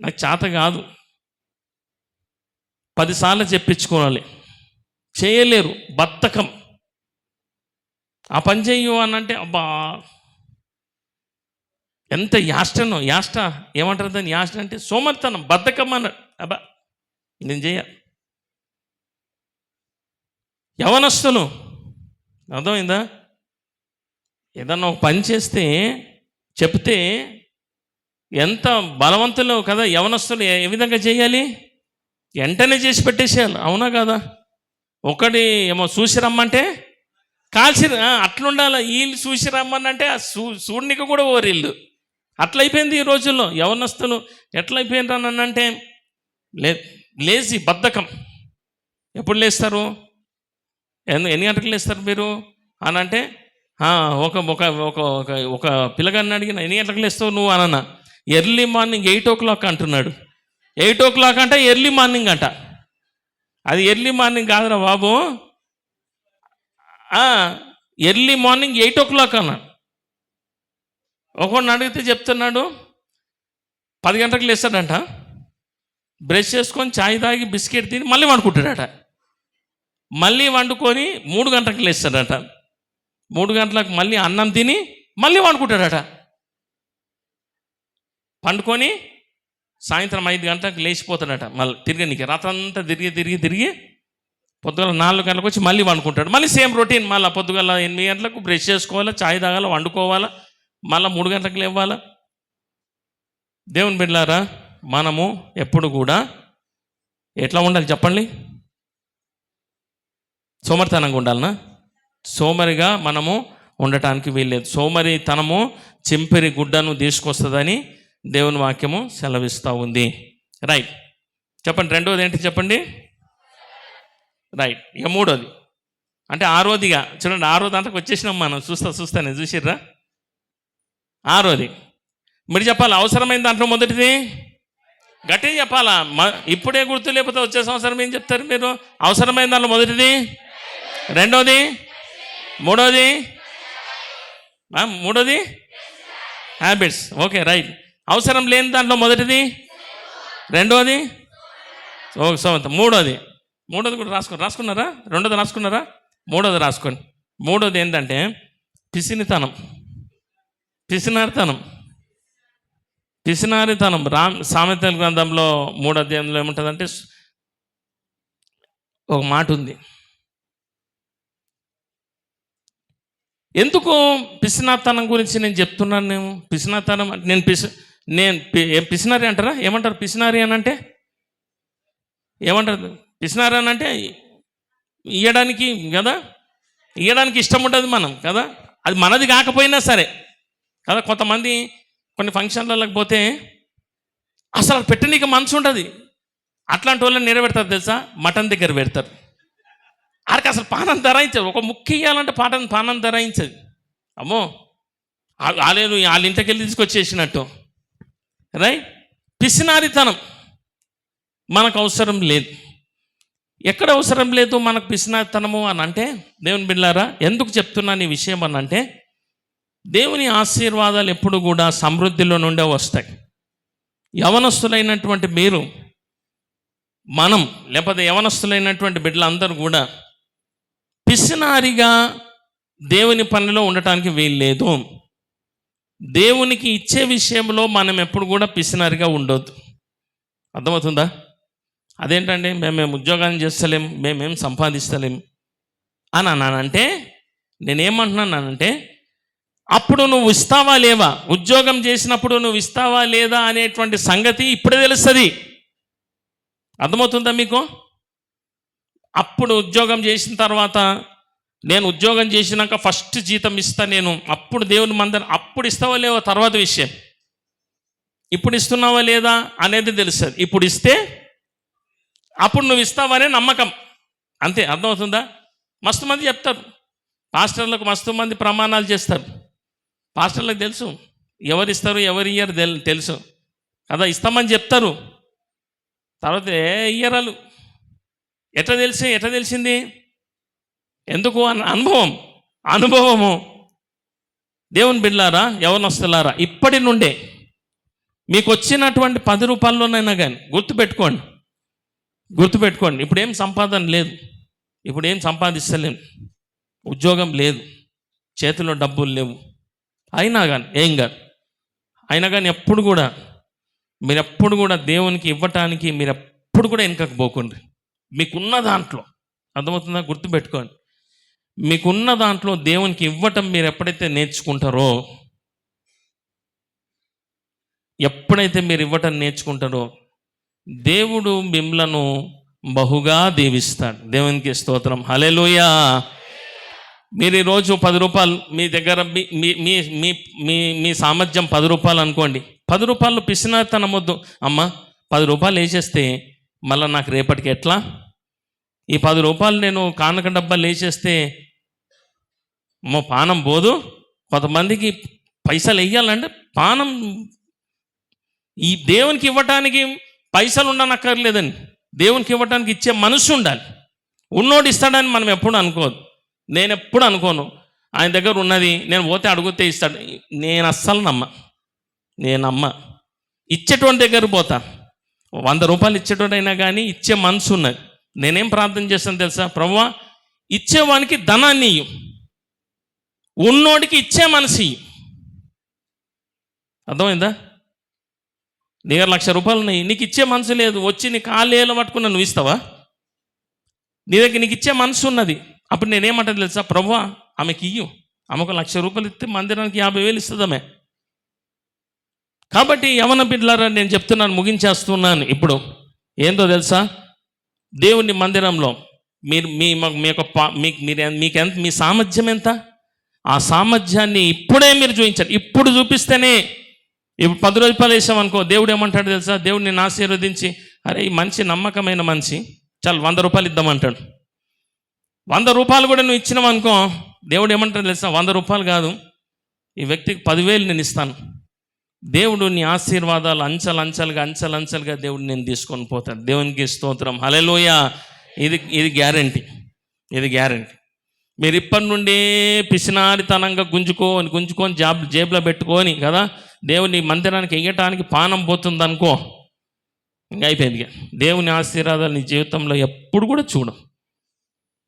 నాకు చేత కాదు, 10 సార్లు చెప్పించుకోవాలి, చేయలేరు, బద్ధకం. ఆ పని చెయ్యు అని అంటే అబ్బా ఎంత యాష్ట ఏమంటారు దాన్ని? యాష్ట అంటే సోమరితనం, బద్ధకం అన్నాడు. అబ్బా నేను చేయ. యవనస్తులు అర్థమైందా? ఏదన్నా ఒక పని చేస్తే చెప్తే ఎంత బలవంతులు కదా యవనస్తులు, ఏ విధంగా చేయాలి? వెంటనే చేసి పెట్టేసేయాలి, అవునా కదా? ఒకటి ఏమో చూసి రమ్మంటే కాల్చి అట్లుండాలి. వీళ్ళు చూసి రమ్మనంటే ఆ చూడనికి కూడా ఓరిల్లు. అట్లయిపోయింది ఈ రోజుల్లో. యవనస్తులు ఎట్లయిపోయినారు అని అంటే లేజీ, బద్ధకం. ఎప్పుడు లేస్తారు? ఎన్ని గంటలకు లేస్తారు మీరు అని అంటే ఒక ఒక ఒక ఒక పిల్లగాడిని అడిగిన ఎన్ని గంటలకు లేస్తావు నువ్వు అన్న, ఎర్లీ మార్నింగ్ 8 o'clock అంటున్నాడు. 8 o'clock అంటే ఎర్లీ మార్నింగ్ అంట. అది ఎర్లీ మార్నింగ్ కాదురా బాబు, ఎర్లీ మార్నింగ్ 8 o'clock అన్న. ఒకడిని అడిగితే చెప్తున్నాడు 10 గంటలకు లేస్తాడంట, బ్రష్ చేసుకొని ఛాయ్ తాగి బిస్కెట్ తిని మళ్ళీ వండుకుంటాడట. మళ్ళీ వండుకొని 3 గంటలకు లేస్తాడట. 3 గంటలకు మళ్ళీ అన్నం తిని మళ్ళీ వండుకుంటాడట. పండుకొని సాయంత్రం 5 గంటలకు లేచిపోతాడట. మళ్ళీ తిరిగి రాత్రంతా తిరిగి పొద్దుగల 4 గంటలకు వచ్చి మళ్ళీ వండుకుంటాడు. మళ్ళీ సేమ్ రొటీన్. మళ్ళీ పొద్దుగల 8 గంటలకు బ్రష్ చేసుకోవాలా, ఛాయ్ తాగాల, వండుకోవాలా, మళ్ళీ 3 గంటలకు లేవాలా. దేవుని బిడ్డలారా, మనము ఎప్పుడు కూడా ఎట్లా ఉండాలి చెప్పండి? సోమరితనంగా ఉండాలనా? సోమరిగా మనము ఉండటానికి వీల్లేదు. సోమరితనము చింపిరి గుడ్డను తీసుకొస్తుందని దేవుని వాక్యము సెలవిస్తూ ఉంది. రైట్, చెప్పండి. రెండోది ఏంటి చెప్పండి? రైట్. ఇక మూడోది అంటే ఆరోదిగా చూడండి. 6వ దాంట్లోకి వచ్చేసినాం మనం. చూస్తాను చూసిర్రా? 6వది మీరు చెప్పాలి. అవసరమైన దాంట్లో మొదటిది గట్టిగా చెప్పాలా? ఇప్పుడే గుర్తు, లేకపోతే వచ్చే సంవత్సరం ఏం చెప్తారు మీరు? అవసరమైన దాంట్లో మొదటిది, రెండోది, మూడోది హ్యాబిట్స్. Okay, right. అవసరం లేని దాంట్లో మొదటిది, రెండోది, మూడోది కూడా రాసుకున్నారా? రెండోది రాసుకున్నారా? మూడోది రాసుకోండి. మూడోది ఏంటంటే పిసినారితనం. సామెతల గ్రంథంలో 3వ అధ్యాయంలో ఏముంటుందంటే ఒక మాట ఉంది. ఎందుకు పిసినారితనం గురించి నేను చెప్తున్నాను? పిసినారితనం నేను పిసినారి అంటారా? ఏమంటారు పిసినారి అని అంటే? ఏమంటారు పిసినారి అని అంటే? ఇయ్యడానికి కదా, ఇయ్యడానికి ఇష్టం ఉంటుంది మనం కదా, అది మనది కాకపోయినా సరే కదా. కొంతమంది కొన్ని ఫంక్షన్లకు పోతే అసలు పెట్టనీకి మనసు ఉంటుంది. అట్లాంటి వాళ్ళని నిలబెడతారు తెలుసా? మటన్ దగ్గర పెడతారు. ఆడికి అసలు పానం ధరాయించదు. ఒక ముక్క ఇవ్వాలంటే పానం ధరాయించదు. అమ్మో, వాళ్ళ ఇంటికి వెళ్ళి తీసుకొచ్చేసినట్టు. రైట్. పిసినారితనం మనకు అవసరం లేదు. ఎక్కడ అవసరం లేదు మనకు పిసినారితనము అని అంటే? దేవుని బిడ్డలారా, ఎందుకు చెప్తున్నాను ఈ విషయం అని అంటే, దేవుని ఆశీర్వాదాలు ఎప్పుడు కూడా సమృద్ధిలో నుండే వస్తాయి. యవనస్తులైనటువంటి మీరు, మనం, లేకపోతే యవనస్తులైనటువంటి బిడ్డలందరూ కూడా పిసినారిగా దేవుని పనిలో ఉండటానికి వీల్లేదు. దేవునికి ఇచ్చే విషయంలో మనం ఎప్పుడు కూడా పిసినారిగా ఉండొద్దు. అర్థమవుతుందా? అదేంటండి మేము ఉద్యోగాన్ని చేస్తలేం, మేమేం సంపాదిస్తలేం అని అన్నానంటే, నేనేమంటున్నానంటే, అప్పుడు నువ్వు ఇస్తావా లేవా, ఉద్యోగం చేసినప్పుడు నువ్వు ఇస్తావా లేదా అనేటువంటి సంగతి ఇప్పుడే తెలుస్తుంది. అర్థమవుతుందా మీకు? అప్పుడు ఉద్యోగం చేసిన తర్వాత, నేను ఉద్యోగం చేసినాక ఫస్ట్ జీతం ఇస్తా నేను, అప్పుడు దేవుని మందిరం, అప్పుడు ఇస్తావా లేవా తర్వాత విషయం. ఇప్పుడు ఇస్తున్నావా లేదా అనేది తెలుస్తుంది. ఇప్పుడు ఇస్తే అప్పుడు నువ్వు ఇస్తావనే నమ్మకం, అంతే. అర్థమవుతుందా? మస్తు మంది చెప్తారు, పాస్టర్లకు మస్తు మంది ప్రమాణాలు చేస్తారు. పాస్టర్లకు తెలుసు ఎవరు ఇస్తారు ఎవరు ఇయ్యరు తెలుసు కదా. ఇస్తామని చెప్తారు, తర్వాత ఇయ్యరాలు. ఎట్లా తెలిసింది? ఎందుకు? అనుభవము. దేవుని బిడ్డలారా, యవనస్తులారా, ఇప్పటి నుండే మీకు వచ్చినటువంటి 10 రూపాయల్లోనైనా కానీ గుర్తుపెట్టుకోండి. ఇప్పుడు ఏం సంపాదన లేదు, ఇప్పుడు ఏం సంపాదిస్తలేము, ఉద్యోగం లేదు, చేతిలో డబ్బులు లేవు. అయినా కానీ ఎప్పుడు కూడా మీరెప్పుడు కూడా దేవునికి ఇవ్వటానికి మీరెప్పుడు కూడా వెనుకకు పోకండి. మీకున్న దాంట్లో, అర్థమవుతుందా? గుర్తుపెట్టుకోండి. మీకున్న దాంట్లో దేవునికి ఇవ్వటం మీరు ఎప్పుడైతే నేర్చుకుంటారో, ఎప్పుడైతే మీరు ఇవ్వటం నేర్చుకుంటారో దేవుడు మిమ్మలను బహుగా దీవిస్తాడు. దేవునికి స్తోత్రం. హల్లెలూయా. మీరు ఈరోజు 10 రూపాయలు మీ దగ్గర మీ మీ మీ మీ మీ సామర్థ్యం 10 రూపాయలు అనుకోండి. 10 రూపాయలు పిసినారితనం వద్దు. అమ్మ 10 రూపాయలు వేసేస్తే మళ్ళీ నాకు రేపటికి ఎట్లా, ఈ 10 రూపాయలు నేను కానక డబ్బాలు వేసేస్తే పానం పోదు. కొంతమందికి పైసలు వేయాలంటే పానం, ఈ దేవునికి ఇవ్వటానికి పైసలు ఉండనక్కర్లేదండి. దేవునికి ఇవ్వటానికి ఇచ్చే మనసు ఉండాలి. ఉన్నోడు ఇస్తాడని మనం ఎప్పుడు అనుకోదు. నేను ఎప్పుడు అనుకోను ఆయన దగ్గర ఉన్నది నేను పోతే అడిగితే ఇస్తాడు. నేను అస్సలు నమ్మ ఇచ్చేటువంటి దగ్గర పోతా. 100 రూపాయలు ఇచ్చేటోడు అయినా కానీ ఇచ్చే మనసు ఉన్నది. నేనేం ప్రార్థన చేస్తాను తెలుసా? ప్రభువా, ఇచ్చేవానికి ధనాన్ని ఇయ్యు, ఉన్నోడికి ఇచ్చే మనసు ఇయ్యు. అర్థమైందా? నీ దగ్గర 1,00,000 రూపాయలు ఉన్నాయి, నీకు ఇచ్చే మనసు లేదు, వచ్చి నీ కాళ్ళేలో పట్టుకున్నా నువ్వు ఇస్తావా? నీ దగ్గర నీకు ఇచ్చే మనసు ఉన్నది. అప్పుడు నేనేమంటాను తెలుసా? ప్రభువా, ఆమెకి ఇయ్యు. ఆమెకు 1,00,000 రూపాయలు ఇస్తే మందిరానికి 50,000 ఇస్తుంది ఆమె. కాబట్టి యవన బిడ్డలారా, నేను చెప్తున్నాను, ముగించేస్తున్నాను. ఇప్పుడు ఏందో తెలుసా? దేవుని మందిరంలో మీరు మీకెంత, మీ సామర్థ్యం ఎంత, ఆ సామర్థ్యాన్ని ఇప్పుడే మీరు చూపించాలి. ఇప్పుడు చూపిస్తేనే. ఇప్పుడు 10 రూపాయలు వేసామనుకో, దేవుడు ఏమంటాడు తెలుసా? దేవుడు నిన్ను ఆశీర్వదించి, అరే ఈ మనిషి నమ్మకమైన మనిషి, చాలు 100 రూపాయలు ఇద్దామంటాడు. 100 రూపాయలు కూడా నువ్వు ఇచ్చినావనుకో, దేవుడు ఏమంటాడు తెలుసా? 100 రూపాయలు కాదు, ఈ వ్యక్తికి 10,000 నేను ఇస్తాను. దేవుడు నీ ఆశీర్వాదాలు అంచెలంచెలుగా దేవుడు నేను తీసుకొని పోతాడు. దేవునికి స్తోత్రం. హల్లెలూయా. ఇది గ్యారంటీ. మీరు ఇప్పటి నుండే పిసినారితనంగా గుంజుకొని జేబులో పెట్టుకొని కదా దేవుని మందిరానికి వెయ్యటానికి పానం పోతుంది అనుకో, ఇంకా అయిపోయింది. దేవుని ఆశీర్వాదాలు నీ జీవితంలో ఎప్పుడు కూడా చూడం.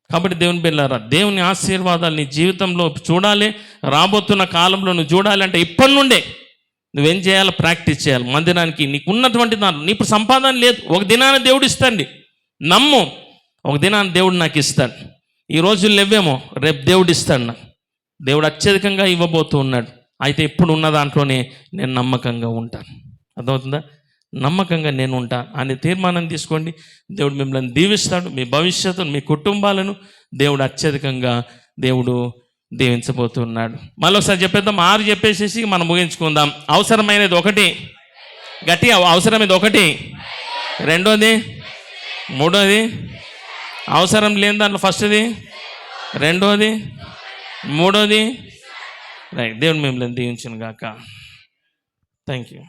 కాబట్టి దేవుని బిడ్డలారా, దేవుని ఆశీర్వాదాలు నీ జీవితంలో చూడాలి. రాబోతున్న కాలంలో నువ్వు చూడాలి అంటే ఇప్పటి నుండే నువ్వేం చేయాలి? ప్రాక్టీస్ చేయాలి. మందిరానికి నీకు ఉన్నటువంటి దాంట్లో ఇప్పుడు సంపాదన లేదు, ఒక దినాన దేవుడు ఇస్తాడు. నమ్ము, ఒక దినాన దేవుడు నాకు ఇస్తాడు. ఈ రోజుల్లో ఇవ్వేమో, రేపు దేవుడు ఇస్తాడు నాకు. దేవుడు అత్యధికంగా ఇవ్వబోతూ ఉన్నాడు. అయితే ఇప్పుడు ఉన్న దాంట్లోనే నేను నమ్మకంగా ఉంటాను. అర్థమవుతుందా? నమ్మకంగా నేను ఉంటాను అనే తీర్మానం తీసుకోండి. దేవుడు మిమ్మల్ని దీవిస్తాడు. మీ భవిష్యత్తును, మీ కుటుంబాలను దేవుడు అత్యధికంగా దేవుడు దీవించబోతున్నాడు. మళ్ళొకసారి చెప్పేద్దాం. 6 చెప్పేసేసి మనం ముగించుకుందాం. అవసరమైనది 1, గట్టిగా అవసరమైనది 1, రెండోది, మూడోది, అవసరం లేని దాంట్లో ఫస్ట్ది, రెండోది, మూడోది. రైట్. దేవుడు మిమ్మల్ని దీవించును గాక. Thank you.